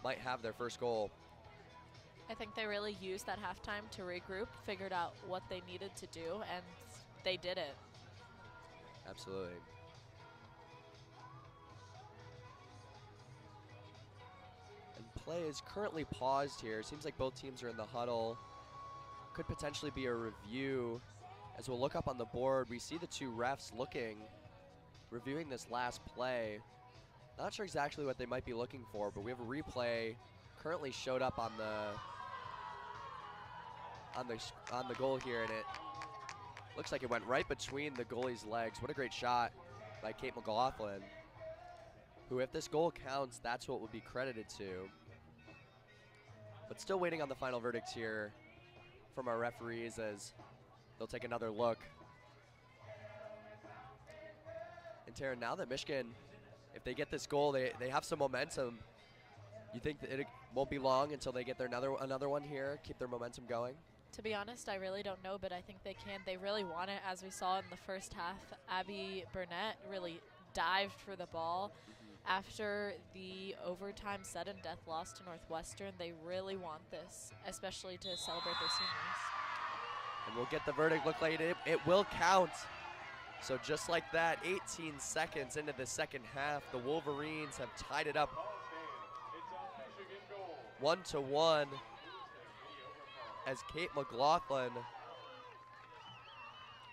might have their first goal.
I think they really used that halftime to regroup, figured out what they needed to do, and they did it.
Absolutely. And play is currently paused here. Seems like both teams are in the huddle. Could potentially be a review. As we'll look up on the board, we see the 2 refs reviewing this last play. Not sure exactly what they might be looking for, but we have a replay currently showed up on the goal here, and it looks like it went right between the goalie's legs. What a great shot by Kate McLaughlin, who, if this goal counts, that's what will be credited to. But still waiting on the final verdict here from our referees as they'll take another look. And Taryn, now that Michigan, if they get this goal, they have some momentum. You think that it won't be long until they get their another one here, keep their momentum going?
To be honest, I really don't know, but I think they can. They really want it, as we saw in the first half. Abby Burnett really dived for the ball. After the overtime sudden death loss to Northwestern, they really want this, especially to celebrate their seniors.
And we'll get the verdict. Look like it will count. So just like that, 18 seconds into the second half, the Wolverines have tied it up 1-1 as Kate McLaughlin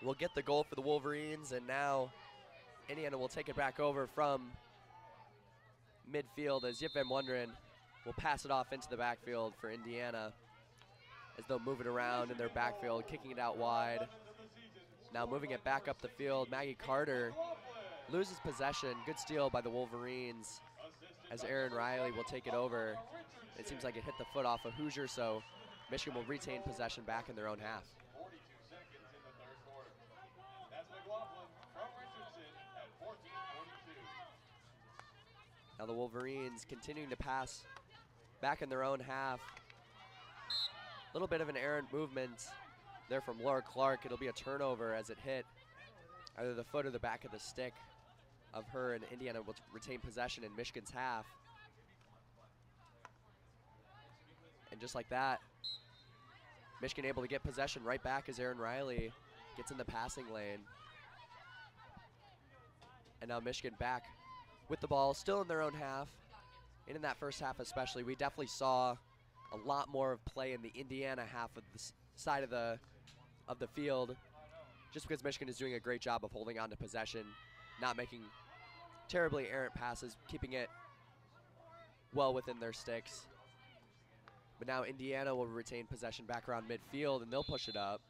will get the goal for the Wolverines, and now Indiana will take it back over from midfield as Yip Van Wonderen will pass it off into the backfield for Indiana as they'll move it around in their backfield, kicking it out wide. Now moving it back up the field, Maggie Carter loses possession. Good steal by the Wolverines as Aaron Riley will take it over. It seems like it hit the foot off a Hoosier, so Michigan will retain possession back in their own half. Now the Wolverines continuing to pass back in their own half. A little bit of an errant movement there from Laura Clark. It'll be a turnover as it hit either the foot or the back of the stick of her, and Indiana will retain possession in Michigan's half. And just like that, Michigan able to get possession right back as Aaron Riley gets in the passing lane. And now Michigan back with the ball, still in their own half. And in that first half especially, we definitely saw a lot more of play in the Indiana half of the side of the field, just because Michigan is doing a great job of holding on to possession, not making terribly errant passes, keeping it well within their sticks. But now Indiana will retain possession back around midfield, and they'll push it up.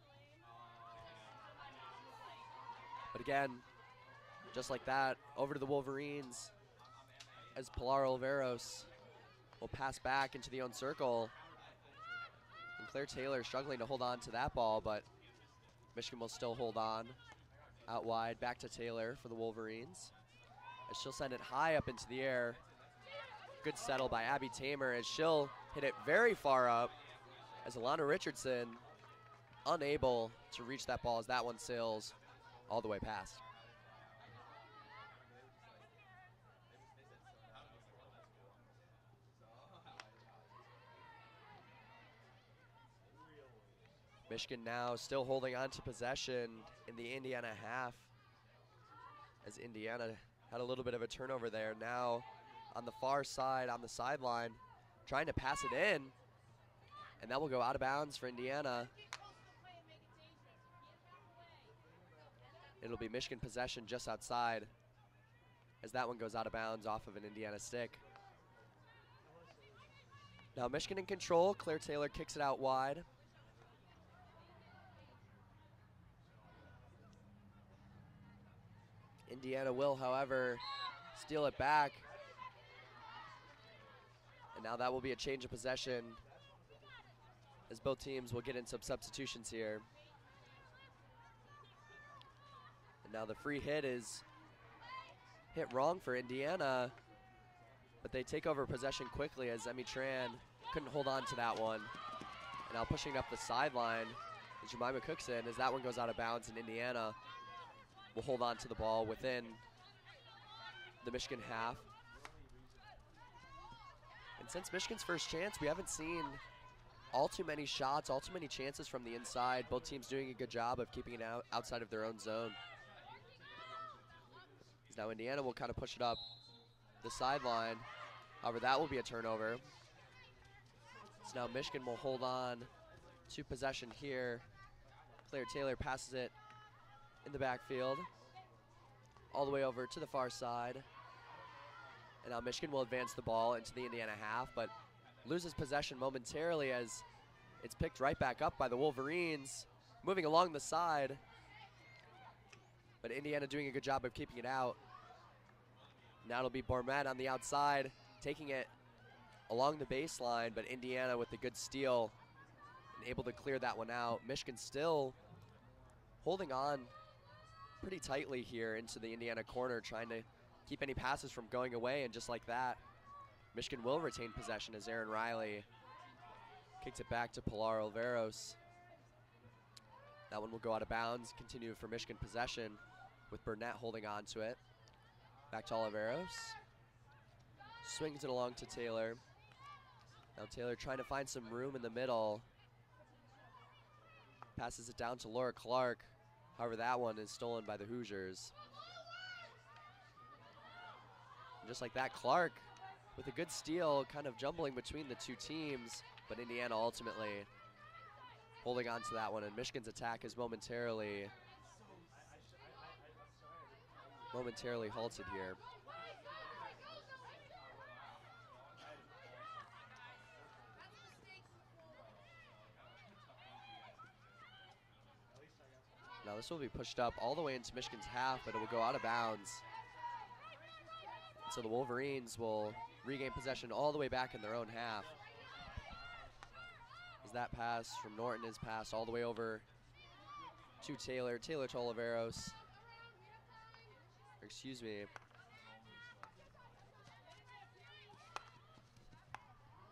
But again, just like that, over to the Wolverines as Pilar Oliveros will pass back into the own circle. And Claire Taylor struggling to hold on to that ball, but Michigan will still hold on. Out wide, back to Taylor for the Wolverines, as she'll send it high up into the air. Good settle by Abby Tamer as she'll hit it very far up, as Alana Richardson unable to reach that ball as that one sails all the way past. Michigan now still holding on to possession in the Indiana half, as Indiana had a little bit of a turnover there. Now on the far side, on the sideline, trying to pass it in, and that will go out of bounds for Indiana. It'll be Michigan possession just outside, as that one goes out of bounds off of an Indiana stick. Now Michigan in control. Claire Taylor kicks it out wide. Indiana will, however, steal it back. And now that will be a change of possession, as both teams will get in some substitutions here. And now the free hit is hit wrong for Indiana, but they take over possession quickly as Emmy Tran couldn't hold on to that one. And now pushing up the sideline is Jemima Cookson, as that one goes out of bounds, and Indiana will hold on to the ball within the Michigan half. And since Michigan's first chance, we haven't seen all too many shots, all too many chances from the inside. Both teams doing a good job of keeping it outside of their own zone. Now Indiana will kind of push it up the sideline. However, that will be a turnover. So now Michigan will hold on to possession here. Claire Taylor passes it in the backfield, all the way over to the far side. And now Michigan will advance the ball into the Indiana half, but loses possession momentarily as it's picked right back up by the Wolverines, moving along the side. But Indiana doing a good job of keeping it out. Now it'll be Bormet on the outside, taking it along the baseline, but Indiana with the good steal and able to clear that one out. Michigan still holding on pretty tightly here into the Indiana corner, trying to keep any passes from going away, and just like that, Michigan will retain possession as Aaron Riley kicks it back to Pilar Oliveros. That one will go out of bounds, continue for Michigan possession with Burnett holding on to it. Back to Oliveros. Swings it along to Taylor. Now Taylor trying to find some room in the middle. Passes it down to Laura Clark. However, that one is stolen by the Hoosiers. And just like that, Clark with a good steal, kind of jumbling between the two teams, but Indiana ultimately holding on to that one, and Michigan's attack is momentarily halted here. Now this will be pushed up all the way into Michigan's half, but it will go out of bounds. So the Wolverines will regain possession all the way back in their own half. As that pass from Norton is passed all the way over to Taylor. Taylor to Oliveros. Excuse me.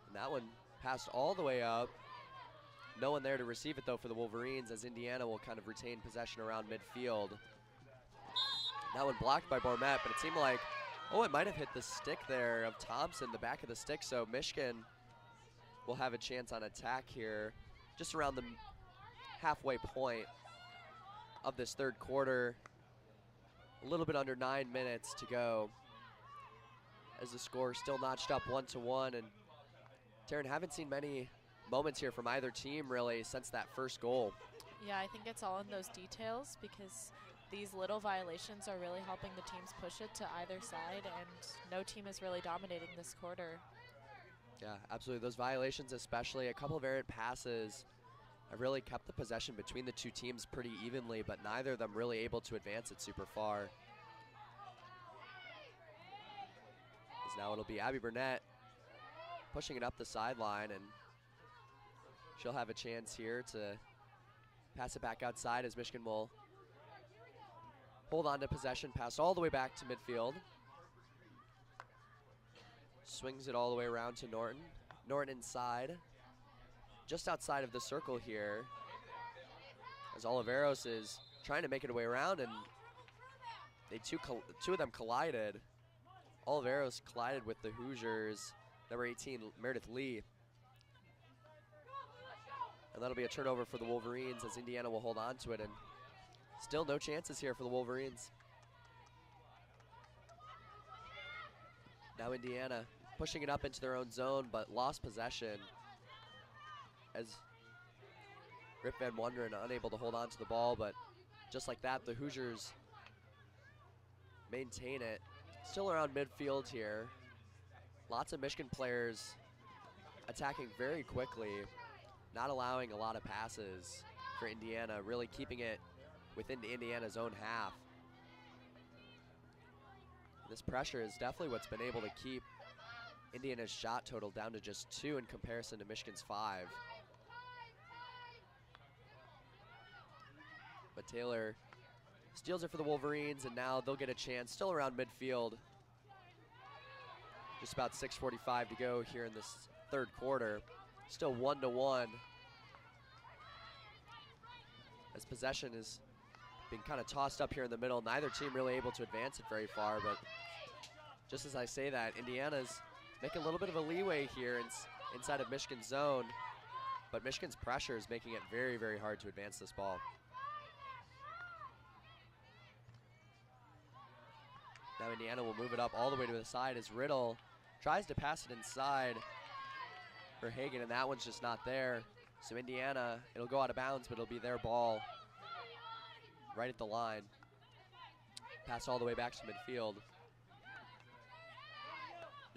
And that one passed all the way up. No one there to receive it, though, for the Wolverines, as Indiana will kind of retain possession around midfield. That one blocked by Bormet, but it seemed like, oh, it might have hit the stick there of Thompson, the back of the stick, so Michigan will have a chance on attack here just around the halfway point of this third quarter. A little bit under 9 minutes to go as the score still notched up 1-1. And Taryn, haven't seen many moments here from either team really since that first goal.
Yeah, I think it's all in those details because these little violations are really helping the teams push it to either side, and no team is really dominating this quarter.
Yeah, absolutely. Those violations, especially a couple of errant passes, have really kept the possession between the two teams pretty evenly, but neither of them really able to advance it super far. As now it'll be Abby Burnett pushing it up the sideline, and she'll have a chance here to pass it back outside as Michigan will hold on to possession, pass all the way back to midfield. Swings it all the way around to Norton. Norton inside, just outside of the circle here, as Oliveros is trying to make it way around, and two of them collided. Oliveros collided with the Hoosiers, number 18, Meredith Lee. And that'll be a turnover for the Wolverines as Indiana will hold on to it, and still no chances here for the Wolverines. Now Indiana pushing it up into their own zone, but lost possession as Rip Van Wonderen unable to hold on to the ball, but just like that, the Hoosiers maintain it. Still around midfield here. Lots of Michigan players attacking very quickly, not allowing a lot of passes for Indiana, really keeping it within Indiana's own half. This pressure is definitely what's been able to keep Indiana's shot total down to just 2 in comparison to Michigan's 5. But Taylor steals it for the Wolverines, and now they'll get a chance still around midfield. Just about 6:45 to go here in this third quarter. Still 1-1. As possession has been kind of tossed up here in the middle. Neither team really able to advance it very far, but just as I say that, Indiana's making a little bit of a leeway here inside of Michigan's zone, but Michigan's pressure is making it very, very hard to advance this ball. Now Indiana will move it up all the way to the side as Riddle tries to pass it inside for Hagan, and that one's just not there. So Indiana, it'll go out of bounds, but it'll be their ball right at the line. Pass all the way back to midfield.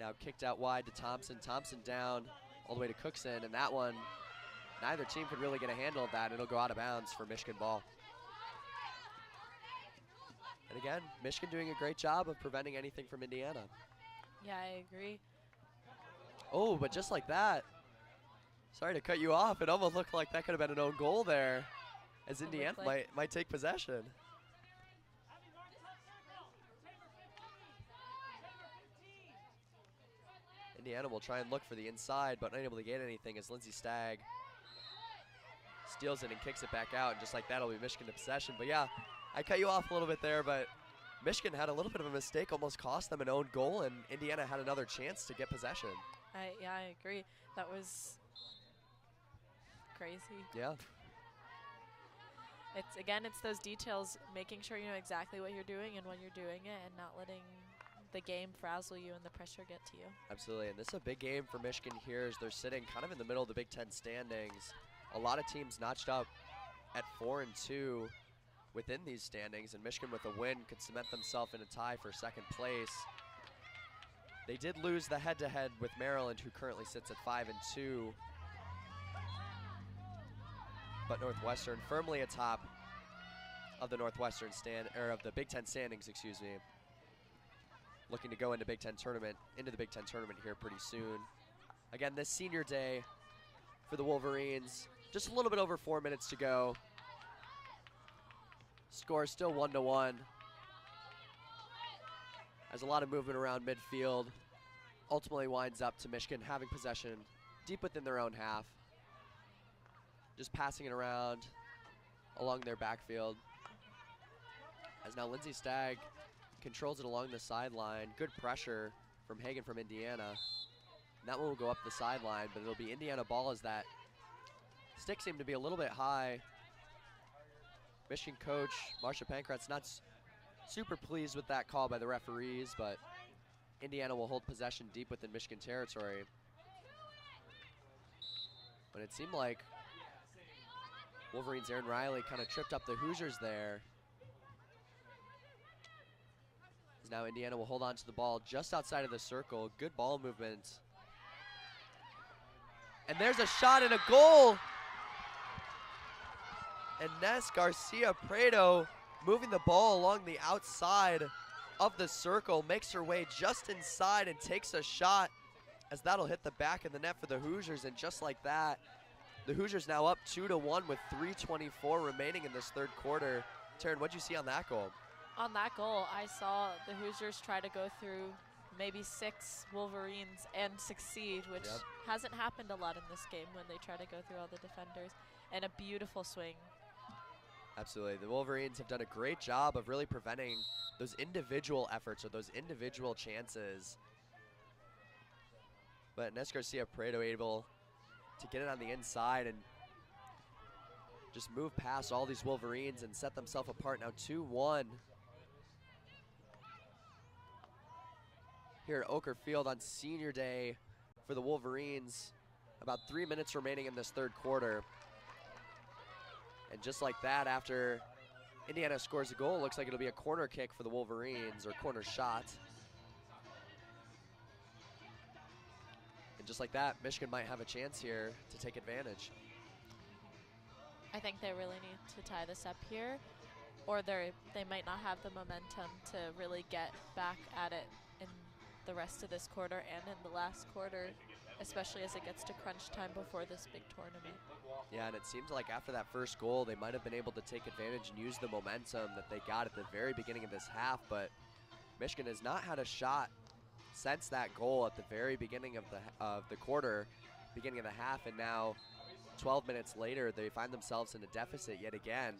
Now kicked out wide to Thompson. Thompson down all the way to Cookson, and that one, neither team could really get a handle of that. It'll go out of bounds for Michigan ball. And again, Michigan doing a great job of preventing anything from Indiana.
Yeah, I agree.
Oh, but just like that, sorry to cut you off, it almost looked like that could have been an own goal there, as Indiana might take possession. Indiana will try and look for the inside, but unable to get anything as Lindsay Stagg steals it and kicks it back out, and just like that, it'll be Michigan to possession. But yeah, I cut you off a little bit there, but Michigan had a little bit of a mistake, almost cost them an own goal, and Indiana had another chance to get possession.
Yeah, I agree. That was crazy.
Yeah.
It's those details, making sure you know exactly what you're doing and when you're doing it, and not letting the game frazzle you and the pressure get to you.
Absolutely, and this is a big game for Michigan here as they're sitting kind of in the middle of the Big Ten standings. A lot of teams notched up at 4-2 within these standings, and Michigan with a win could cement themselves in a tie for second place. They did lose the head-to-head with Maryland, who currently sits at 5-2. But Northwestern firmly atop of the Northwestern of the Big Ten standings, excuse me. Looking to go into the Big Ten tournament here pretty soon. Again, this senior day for the Wolverines. Just a little bit over 4 minutes to go. Score still 1-1. As a lot of movement around midfield. Ultimately winds up to Michigan having possession deep within their own half. Just passing it around along their backfield. As now Lindsay Stagg controls it along the sideline. Good pressure from Hagan from Indiana. And that one will go up the sideline, but it'll be Indiana ball as that stick seemed to be a little bit high. Michigan coach Marcia Pankratz not super pleased with that call by the referees, but Indiana will hold possession deep within Michigan territory. But it seemed like Wolverines' Aaron Riley kind of tripped up the Hoosiers there. As now Indiana will hold on to the ball just outside of the circle. Good ball movement. And there's a shot and a goal. Inez Garcia-Prado moving the ball along the outside of the circle, makes her way just inside and takes a shot, as that'll hit the back of the net for the Hoosiers. And just like that, the Hoosiers now up 2-1 with 3:24 remaining in this third quarter. Taryn, what'd you see on that goal?
On that goal, I saw the Hoosiers try to go through maybe 6 Wolverines and succeed, which hasn't happened a lot in this game when they try to go through all the defenders. And a beautiful swing.
Absolutely. The Wolverines have done a great job of really preventing those individual efforts or those individual chances. But Inez Garcia-Prado able to get it on the inside and just move past all these Wolverines and set themselves apart. Now 2-1 here at Oker Field on senior day for the Wolverines. About 3 minutes remaining in this third quarter. And just like that, after Indiana scores a goal, looks like it'll be a corner kick for the Wolverines, or corner shot. And just like that, Michigan might have a chance here to take advantage.
I think they really need to tie this up here, or they might not have the momentum to really get back at it in the rest of this quarter and in the last quarter, especially as it gets to crunch time before this big tournament.
Yeah, and it seems like after that first goal, they might have been able to take advantage and use the momentum that they got at the very beginning of this half, but Michigan has not had a shot since that goal at the very beginning of the quarter, beginning of the half, and now 12 minutes later, they find themselves in a deficit yet again.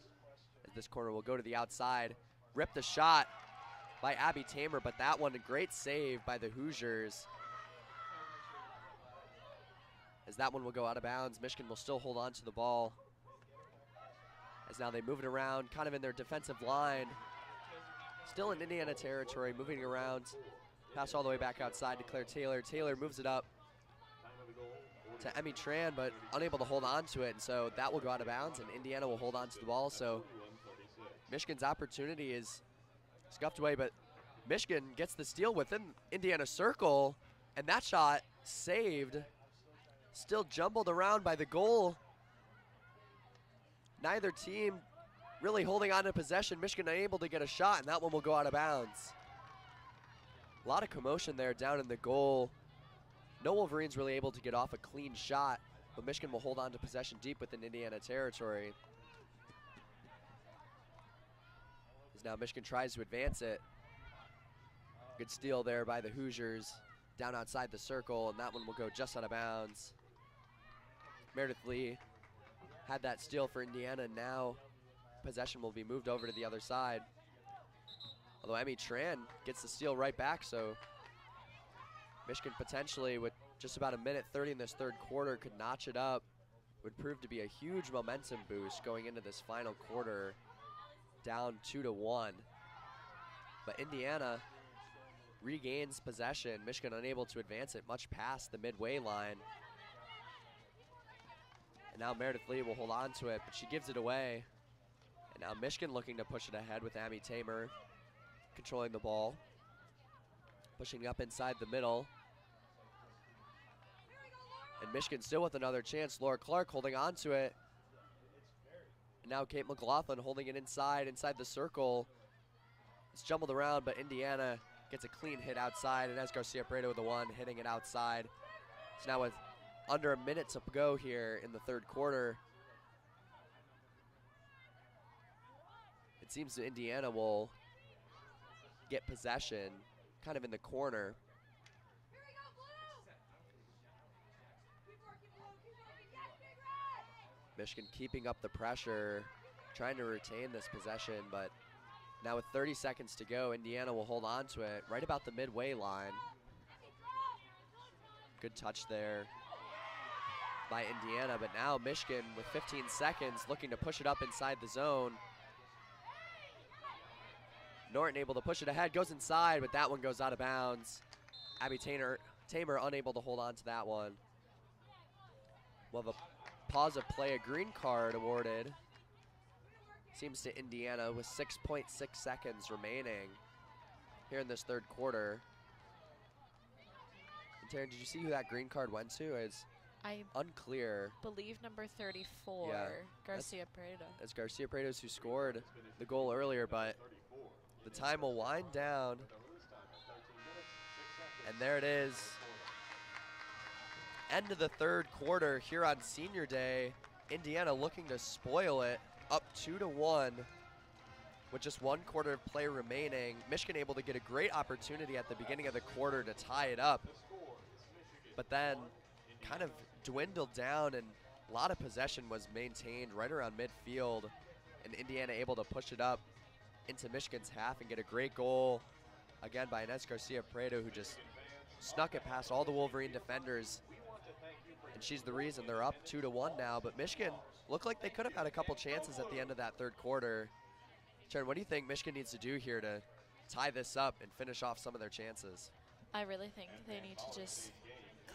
As this corner will go to the outside, rip the shot by Abby Tamer, but that one a great save by the Hoosiers. As that one will go out of bounds, Michigan will still hold on to the ball. As now they move it around, kind of in their defensive line. Still in Indiana territory, moving around. Pass all the way back outside to Claire Taylor. Taylor moves it up to Emmy Tran, but unable to hold on to it, and so that will go out of bounds, and Indiana will hold on to the ball. So Michigan's opportunity is scuffed away, but Michigan gets the steal within Indiana circle, and that shot saved. Still jumbled around by the goal. Neither team really holding on to possession. Michigan unable to get a shot, and that one will go out of bounds. A lot of commotion there down in the goal. No Wolverines really able to get off a clean shot, but Michigan will hold on to possession deep within Indiana territory. As now Michigan tries to advance it. Good steal there by the Hoosiers down outside the circle, and that one will go just out of bounds. Meredith Lee had that steal for Indiana. Now possession will be moved over to the other side. Although Emmy Tran gets the steal right back, so Michigan potentially, with just about 1:30 in this third quarter, could notch it up. Would prove to be a huge momentum boost going into this final quarter, down 2-1. But Indiana regains possession. Michigan unable to advance it much past the midway line. And now Meredith Lee will hold on to it, but she gives it away. And now Michigan looking to push it ahead with Abby Tamer controlling the ball. Pushing up inside the middle. And Michigan still with another chance. Laura Clark holding on to it. And now Kate McLaughlin holding it inside the circle. It's jumbled around, but Indiana gets a clean hit outside, and Inez Garcia-Prado with the one, hitting it outside. So now with under a minute to go here in the third quarter, it seems that Indiana will get possession kind of in the corner. Michigan keeping up the pressure, trying to retain this possession, but Now with 30 seconds to go, Indiana will hold on to it right about the midway line. Good touch there by Indiana, but now Michigan with 15 seconds looking to push it up inside the zone. Norton able to push it ahead, goes inside, but that one goes out of bounds. Abby Tamer unable to hold on to that one. We'll have a pause of play, a green card awarded. Seems to Indiana with 6.6 seconds remaining here in this third quarter. And Taryn, did you see who that green card went to? It's unclear.
Believe number 34,
Yeah,
Garcia Prado.
It's Garcia Paredes who scored the goal earlier, but the time will wind down. And there it is. End of the third quarter here on Senior Day. Indiana looking to spoil it, up 2-1 with just 1 quarter of play remaining. Michigan able to get a great opportunity at the beginning of the quarter to tie it up, but then kind of dwindled down, and a lot of possession was maintained right around midfield, and Indiana able to push it up into Michigan's half and get a great goal, again by Inez Garcia Prado, who just snuck it past all the Wolverine defenders, and she's the reason they're up 2-1 now. But Michigan looked like they could have had a couple chances at the end of that third quarter. Taryn, what do you think Michigan needs to do here to tie this up and finish off some of their chances?
I really think they need to just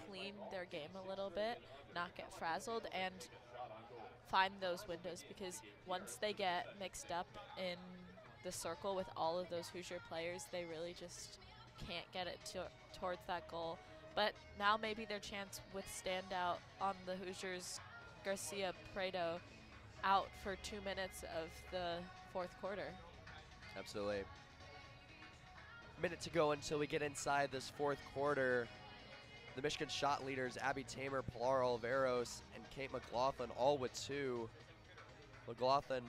clean their game a little bit, not get frazzled, and find those windows, because once they get mixed up in the circle with all of those Hoosier players, they really just can't get it towards that goal. But now maybe their chance with standout on the Hoosiers, Garcia Prado, out for 2 minutes of the fourth quarter.
Absolutely. Minute to go until we get inside this fourth quarter. The Michigan shot leaders, Abby Tamer, Pilar Oliveros, and Kate McLaughlin, all with 2. McLaughlin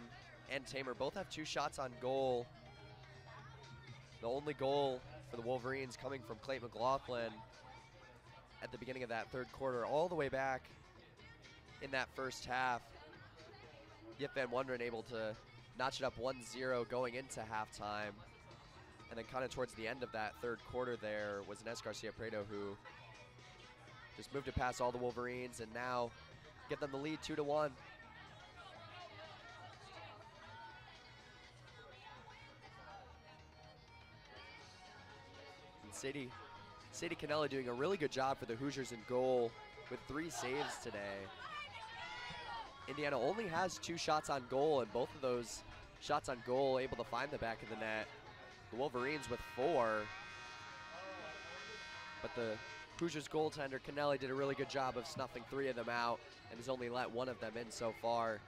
and Tamer both have 2 shots on goal. The only goal for the Wolverines coming from Clayton McLaughlin at the beginning of that third quarter, all the way back in that first half. Yip Van Wonderen able to notch it up 1-0 going into halftime. And then kind of towards the end of that third quarter there was Inez Garcia Prado, who just moved it past all the Wolverines and now get them the lead 2-1. Sadie Cannella doing a really good job for the Hoosiers in goal with 3 saves today. Indiana only has 2 shots on goal, and both of those shots on goal able to find the back of the net. The Wolverines with 4, but the Hoosiers goaltender Cannella did a really good job of snuffing 3 of them out and has only let 1 of them in so far.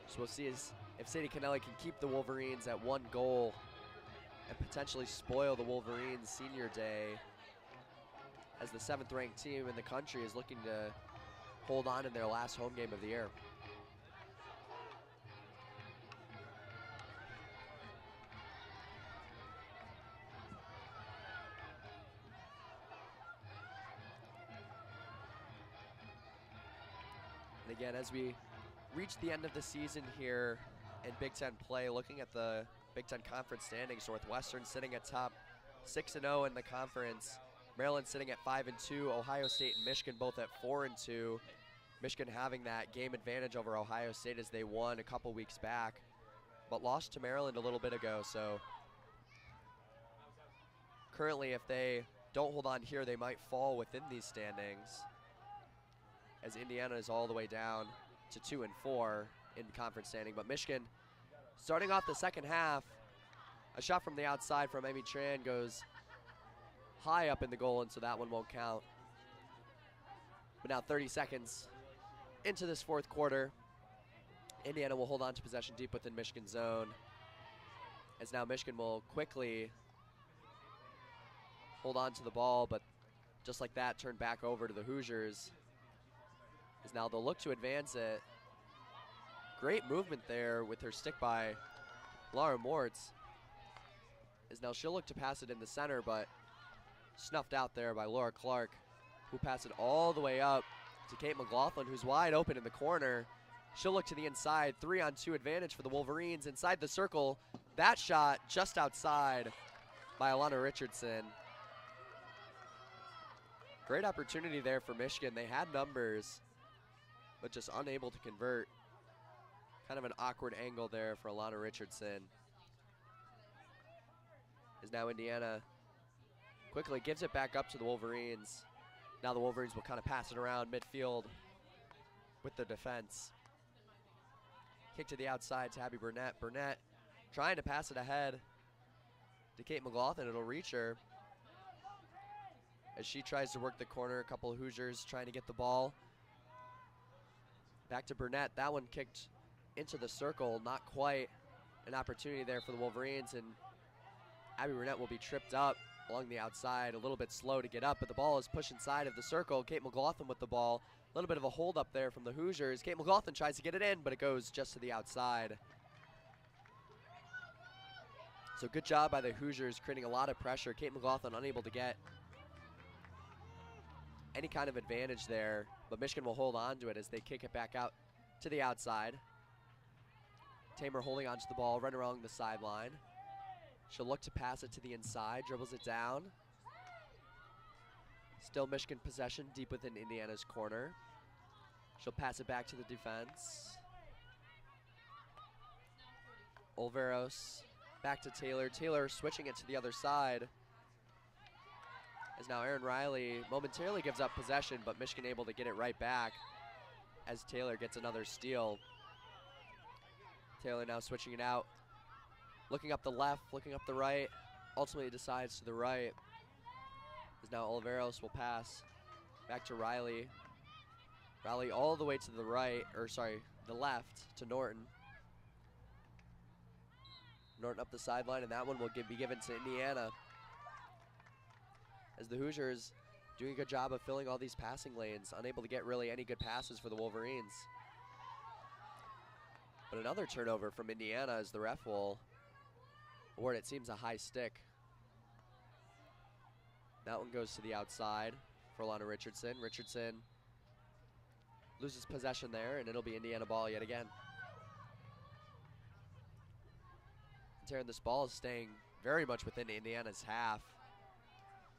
So we'll see if Sadie Cannella can keep the Wolverines at 1 goal and potentially spoil the Wolverines Senior Day, as the 7th ranked team in the country is looking to hold on in their last home game of the year. And again, as we reach the end of the season here in Big Ten play, looking at the Big Ten Conference standings, Northwestern sitting at top 6-0 in the conference. Maryland sitting at 5-2. Ohio State and Michigan both at 4-2. Michigan having that game advantage over Ohio State as they won a couple weeks back, but lost to Maryland a little bit ago. So currently, if they don't hold on here, they might fall within these standings, as Indiana is all the way down to 2 and 4 in conference standing. But Michigan, starting off the second half, a shot from the outside from Amy Tran goes high up in the goal, and so that one won't count. But now 30 seconds into this fourth quarter, Indiana will hold on to possession deep within Michigan's zone, as now Michigan will quickly hold on to the ball, but just like that, turn back over to the Hoosiers, as now they'll look to advance it. Great movement there with her stick by Laura Mortz, as now she'll look to pass it in the center, but snuffed out there by Laura Clark, who passed it all the way up to Kate McLaughlin, who's wide open in the corner. She'll look to the inside. 3-on-2 advantage for the Wolverines inside the circle. That shot just outside by Alana Richardson. Great opportunity there for Michigan. They had numbers, but just unable to convert. Kind of an awkward angle there for Alana Richardson. As now Indiana quickly gives it back up to the Wolverines. Now the Wolverines will kind of pass it around midfield with the defense. Kick to the outside to Abby Burnett. Burnett trying to pass it ahead to Kate McLaughlin. It'll reach her as she tries to work the corner. A couple of Hoosiers trying to get the ball. Back to Burnett. That one kicked into the circle. Not quite an opportunity there for the Wolverines, and Abby Burnett will be tripped up along the outside. A little bit slow to get up, but the ball is pushed inside of the circle. Kate McLaughlin with the ball. A little bit of a hold up there from the Hoosiers. Kate McLaughlin tries to get it in, but it goes just to the outside. So good job by the Hoosiers, creating a lot of pressure. Kate McLaughlin unable to get any kind of advantage there, but Michigan will hold on to it as they kick it back out to the outside. Tamer holding onto the ball right along the sideline. She'll look to pass it to the inside, dribbles it down. Still Michigan possession deep within Indiana's corner. She'll pass it back to the defense. Olveros back to Taylor. Taylor switching it to the other side. As now Erin Riley momentarily gives up possession, but Michigan able to get it right back as Taylor gets another steal. Taylor now switching it out. Looking up the left, looking up the right. Ultimately decides to the right. As now Oliveros will pass back to Riley. Riley all the way to the right, or sorry, the left to Norton. Norton up the sideline, and that one will be given to Indiana. As the Hoosiers doing a good job of filling all these passing lanes, unable to get really any good passes for the Wolverines. But another turnover from Indiana as the ref will award, it seems, a high stick. That one goes to the outside for Alana Richardson. Richardson loses possession there, and it'll be Indiana ball yet again. Taryn, this ball is staying very much within Indiana's half.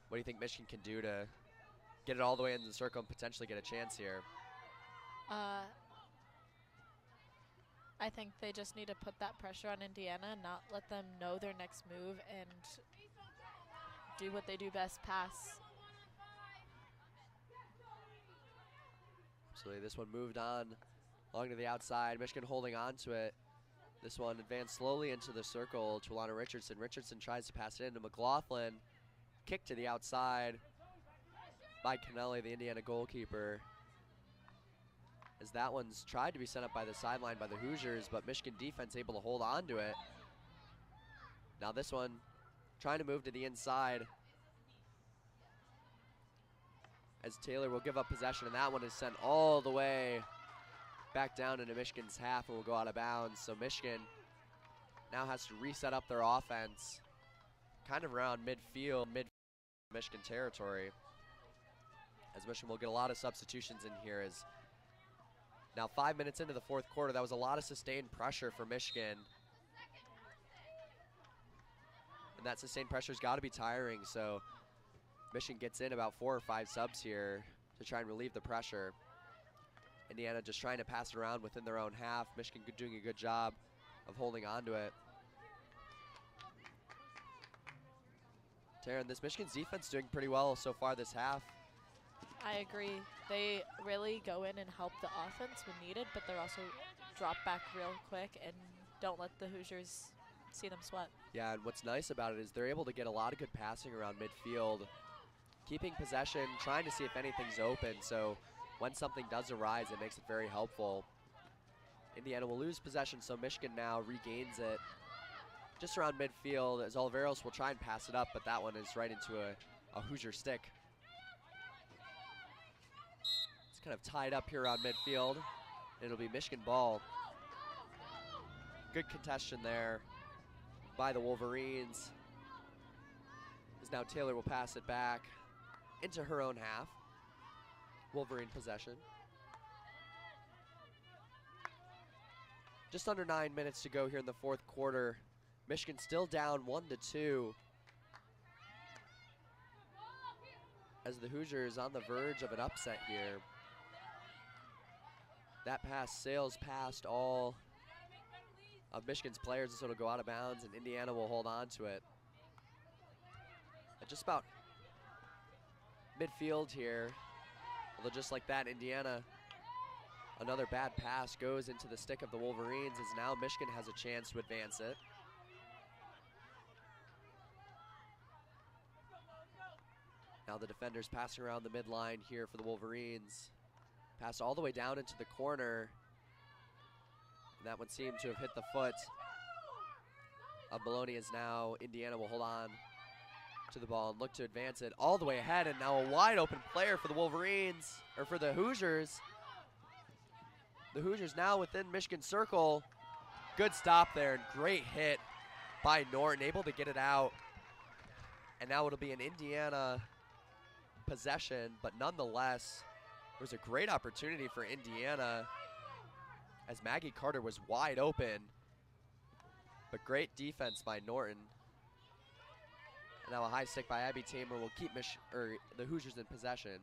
What do you think Michigan can do to get it all the way into the circle and potentially get a chance here?
I think they just need to put that pressure on Indiana and not let them know their next move and do what they do best, pass.
Absolutely, this one moved on along to the outside. Michigan holding on to it. This one advanced slowly into the circle to Alana Richardson. Richardson tries to pass it into McLaughlin. Kick to the outside by Kennelly, the Indiana goalkeeper. As that one's tried to be sent up by the sideline by the Hoosiers, but Michigan defense able to hold on to it. Now this one trying to move to the inside as Taylor will give up possession, and that one is sent all the way back down into Michigan's half and will go out of bounds. So Michigan now has to reset up their offense kind of around midfield, Michigan territory, as Michigan will get a lot of substitutions in here. As now 5 minutes into the fourth quarter, that was a lot of sustained pressure for Michigan, and that sustained pressure's got to be tiring. So Michigan gets in about 4 or 5 subs here to try and relieve the pressure. Indiana just trying to pass it around within their own half. Michigan doing a good job of holding on to it. Taryn, this Michigan's defense doing pretty well so far this half.
I agree. They really go in and help the offense when needed, but they're also drop back real quick and don't let the Hoosiers see them sweat.
Yeah, and what's nice about it is they're able to get a lot of good passing around midfield, keeping possession, trying to see if anything's open. So when something does arise, it makes it very helpful. Indiana will lose possession, so Michigan now regains it just around midfield as Oliveros will try and pass it up, but that one is right into a Hoosier stick. It's kind of tied up here around midfield. It'll be Michigan ball. Good contention there by the Wolverines. As now Taylor will pass it back into her own half. Wolverine possession. Just under 9 minutes to go here in the fourth quarter. Michigan still down 1-2. As the Hoosiers on the verge of an upset here. That pass sails past all of Michigan's players, so it'll go out of bounds, and Indiana will hold on to it. At just about midfield here, although just like that, Indiana, another bad pass goes into the stick of the Wolverines, as now Michigan has a chance to advance it. Now the defenders passing around the midline here for the Wolverines. Pass all the way down into the corner. And that one seemed to have hit the foot of Maloney, as now Indiana will hold on to the ball and look to advance it all the way ahead. And now a wide open player for the Wolverines, or for the Hoosiers. The Hoosiers now within Michigan circle. Good stop there and great hit by Norton, able to get it out. And now it'll be an Indiana possession, but nonetheless, it was a great opportunity for Indiana as Maggie Carter was wide open, but great defense by Norton. And now a high stick by Abby Tamer will keep the Hoosiers in possession.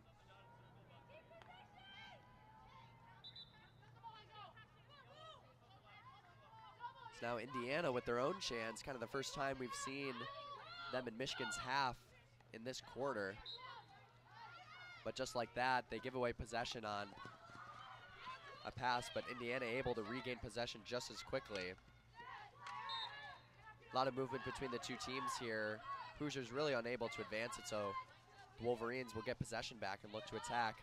So now Indiana with their own chance, kind of the first time we've seen them in Michigan's half in this quarter. But just like that, they give away possession on a pass, but Indiana able to regain possession just as quickly. A lot of movement between the two teams here. Hoosiers really unable to advance it, so the Wolverines will get possession back and look to attack.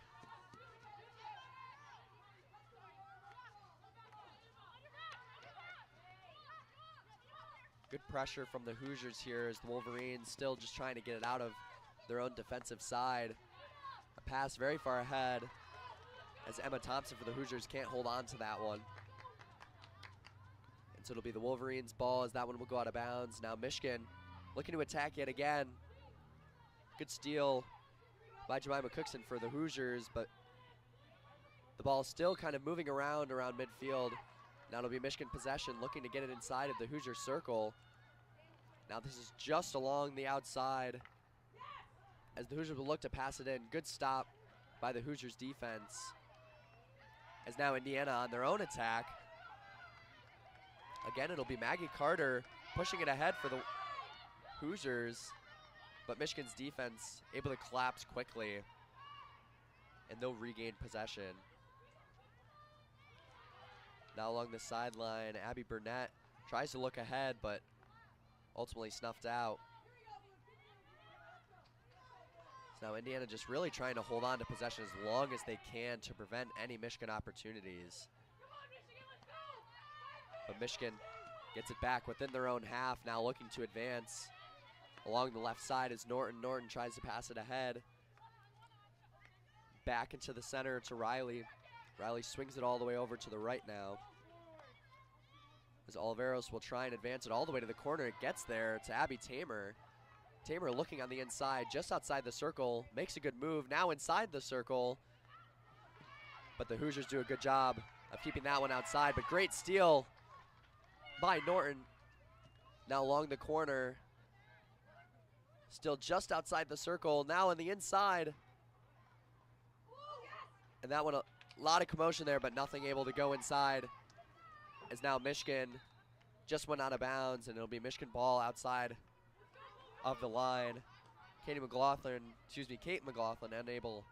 Good pressure from the Hoosiers here as the Wolverines still just trying to get it out of their own defensive side. A pass very far ahead as Emma Thompson for the Hoosiers can't hold on to that one. And so it'll be the Wolverines' ball as that one will go out of bounds. Now Michigan looking to attack yet again. Good steal by Jemima Cookson for the Hoosiers, but the ball is still kind of moving around midfield. Now it'll be Michigan possession, looking to get it inside of the Hoosier circle. Now this is just along the outside as the Hoosiers will look to pass it in. Good stop by the Hoosiers defense. As now Indiana on their own attack. Again, it'll be Maggie Carter pushing it ahead for the Hoosiers, but Michigan's defense able to collapse quickly, and they'll regain possession. Now along the sideline, Abby Burnett tries to look ahead, but ultimately snuffed out. So now Indiana just really trying to hold on to possession as long as they can to prevent any Michigan opportunities. But Michigan gets it back within their own half, now looking to advance. Along the left side is Norton. Norton tries to pass it ahead. Back into the center to Riley. Riley swings it all the way over to the right now. As Oliveros will try and advance it all the way to the corner. It gets there to Abby Tamer. Tamer looking on the inside, just outside the circle. Makes a good move, now inside the circle. But the Hoosiers do a good job of keeping that one outside. But great steal by Norton. Now along the corner. Still just outside the circle, now on the inside. And that one, a lot of commotion there, but nothing able to go inside. As now Michigan just went out of bounds, and it'll be Michigan ball outside of the line. Kate McLaughlin unable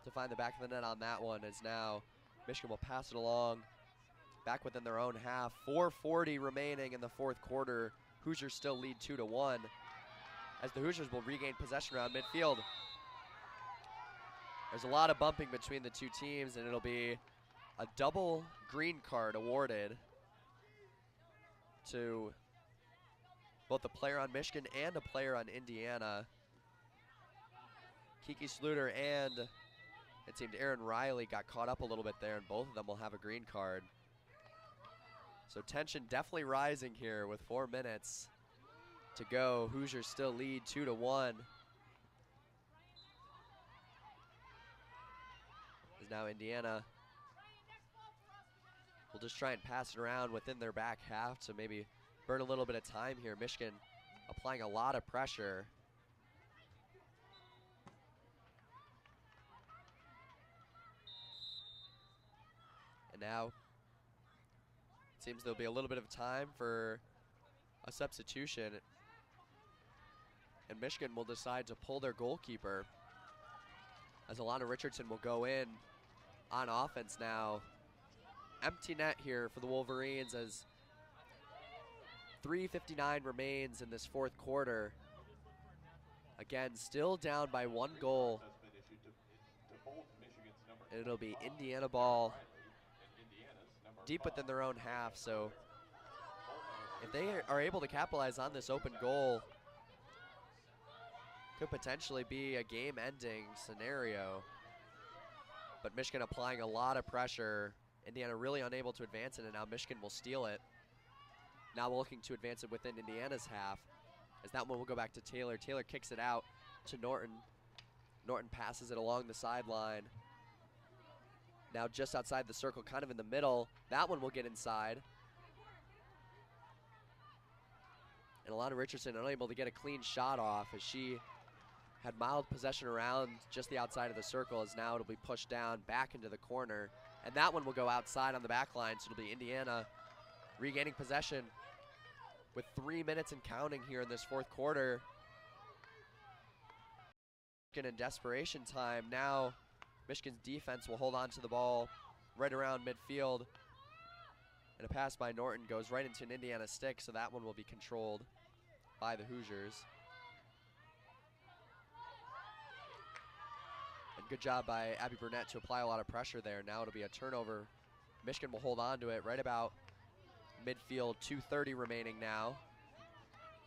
to find the back of the net on that one, as now Michigan will pass it along back within their own half. 4:40 remaining in the fourth quarter. Hoosiers still lead 2-1 as the Hoosiers will regain possession around midfield. There's a lot of bumping between the two teams, and it'll be a double green card awarded to both a player on Michigan and a player on Indiana. Kiki Sluter and it seemed Aaron Riley got caught up a little bit there, and both of them will have a green card. So tension definitely rising here with 4 minutes to go. Hoosiers still lead 2-1. As now Indiana will just try and pass it around within their back half to maybe burn a little bit of time here. Michigan applying a lot of pressure. And now it seems there'll be a little bit of time for a substitution. And Michigan will decide to pull their goalkeeper, as Alana Richardson will go in on offense now. Empty net here for the Wolverines as 3:59 remains in this fourth quarter. Again, still down by 1 goal. And it'll be Indiana ball deep within their own half. So if they are able to capitalize on this open goal, could potentially be a game-ending scenario. But Michigan applying a lot of pressure. Indiana really unable to advance it, and now Michigan will steal it. Now we're looking to advance it within Indiana's half, as that one will go back to Taylor. Taylor kicks it out to Norton. Norton passes it along the sideline. Now just outside the circle, kind of in the middle. That one will get inside. And Alana Richardson unable to get a clean shot off, as she had mild possession around just the outside of the circle, as now it'll be pushed down back into the corner. And that one will go outside on the back line, so it'll be Indiana regaining possession with 3 minutes and counting here in this fourth quarter. In desperation time, now Michigan's defense will hold on to the ball right around midfield. And a pass by Norton goes right into an Indiana stick, so that one will be controlled by the Hoosiers. And good job by Abby Burnett to apply a lot of pressure there. Now it'll be a turnover. Michigan will hold on to it right about midfield, 2:30 remaining now.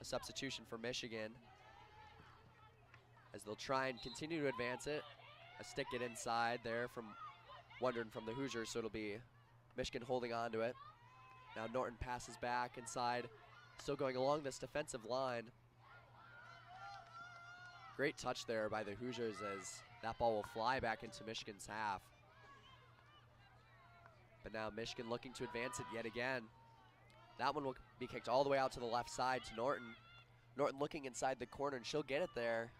A substitution for Michigan, as they'll try and continue to advance it. A stick it inside there from Wondering from the Hoosiers, so it'll be Michigan holding on to it. Now Norton passes back inside, still going along this defensive line. Great touch there by the Hoosiers, as that ball will fly back into Michigan's half. But now Michigan looking to advance it yet again. That one will be kicked all the way out to the left side to Norton. Norton looking inside the corner, and she'll get it there.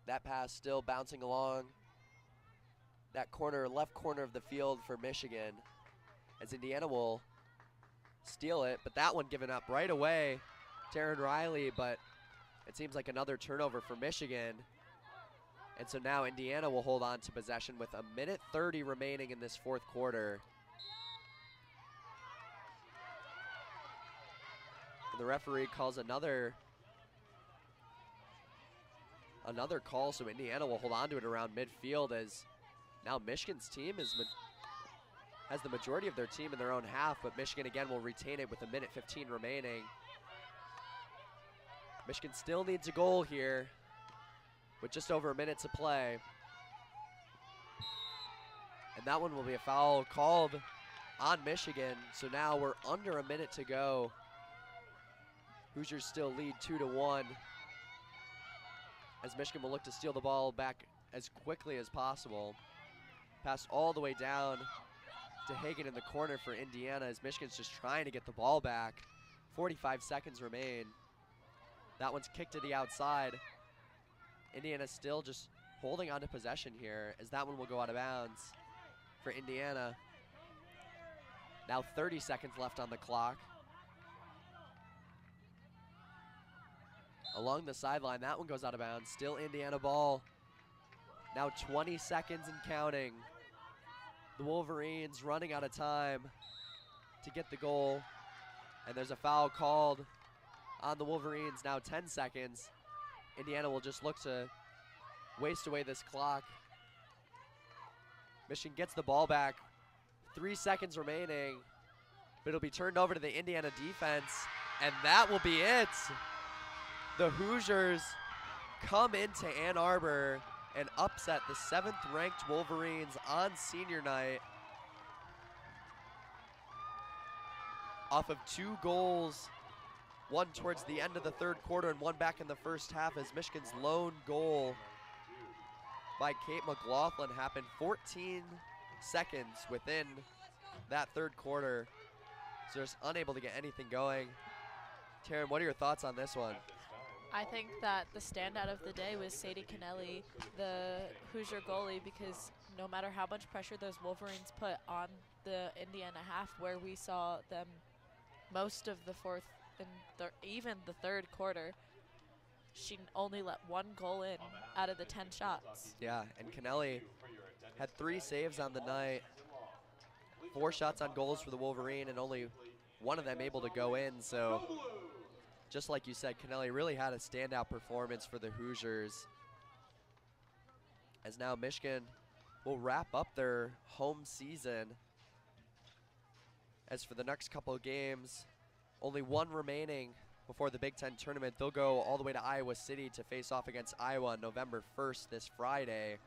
That pass still bouncing along that corner, left corner of the field for Michigan, as Indiana will steal it, but that one given up right away. Taryn Riley, but it seems like another turnover for Michigan. And so now Indiana will hold on to possession with 1:30 remaining in this fourth quarter. And the referee calls another call, so Indiana will hold on to it around midfield, as now Michigan's team has the majority of their team in their own half, but Michigan again will retain it with 1:15 remaining. Michigan still needs a goal here with just over a minute to play. And that one will be a foul called on Michigan, so now we're under a minute to go. Hoosiers still lead 2-1. As Michigan will look to steal the ball back as quickly as possible. Pass all the way down to Hagan in the corner for Indiana, as Michigan's just trying to get the ball back. 45 seconds remain. That one's kicked to the outside. Indiana still just holding on to possession here, as that one will go out of bounds for Indiana. Now 30 seconds left on the clock. Along the sideline, that one goes out of bounds. Still Indiana ball. Now 20 seconds and counting. The Wolverines running out of time to get the goal. And there's a foul called on the Wolverines. Now 10 seconds. Indiana will just look to waste away this clock. Michigan gets the ball back. 3 seconds remaining. But it'll be turned over to the Indiana defense. And that will be it. The Hoosiers come into Ann Arbor and upset the 7th-ranked Wolverines on senior night off of 2 goals, one towards the end of the third quarter and one back in the first half, as Michigan's lone goal by Kate McLaughlin happened 14 seconds within that third quarter. So just unable to get anything going. Taryn, what are your thoughts on this one?
I think that the standout of the day was Sadie Kennelly, the Hoosier goalie, because no matter how much pressure those Wolverines put on the Indiana half, where we saw them most of the fourth and even the third quarter, she only let one goal in out of the 10 shots.
Yeah, and Kennelly had 3 saves on the night, 4 shots on goals for the Wolverine, and only one of them able to go in. So just like you said, Kennelly really had a standout performance for the Hoosiers. As now Michigan will wrap up their home season. As for the next couple of games, only one remaining before the Big Ten tournament. They'll go all the way to Iowa City to face off against Iowa on November 1st this Friday,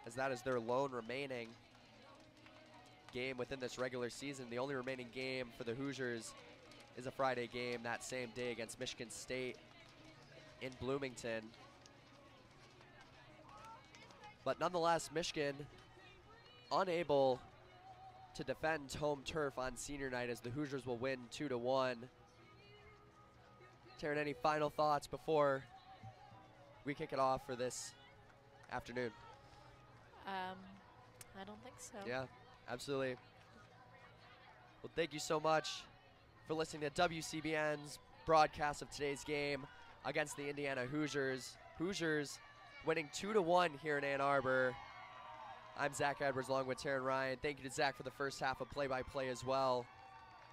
as that is their lone remaining game within this regular season. The only remaining game for the Hoosiers is a Friday game that same day against Michigan State in Bloomington. But nonetheless, Michigan unable to defend home turf on senior night, as the Hoosiers will win 2-1. Taryn, any final thoughts before we kick it off for this afternoon?
I don't think so.
Yeah, absolutely. Well, thank you so much for listening to WCBN's broadcast of today's game against the Indiana Hoosiers. Hoosiers winning 2-1 here in Ann Arbor. I'm Zach Edwards along with Taryn Ryan. Thank you to Zach for the first half of play-by-play as well.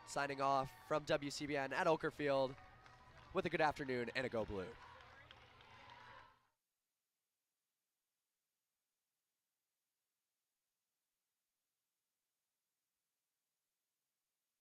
Signing off from WCBN at Oker Field with a good afternoon and a Go Blue.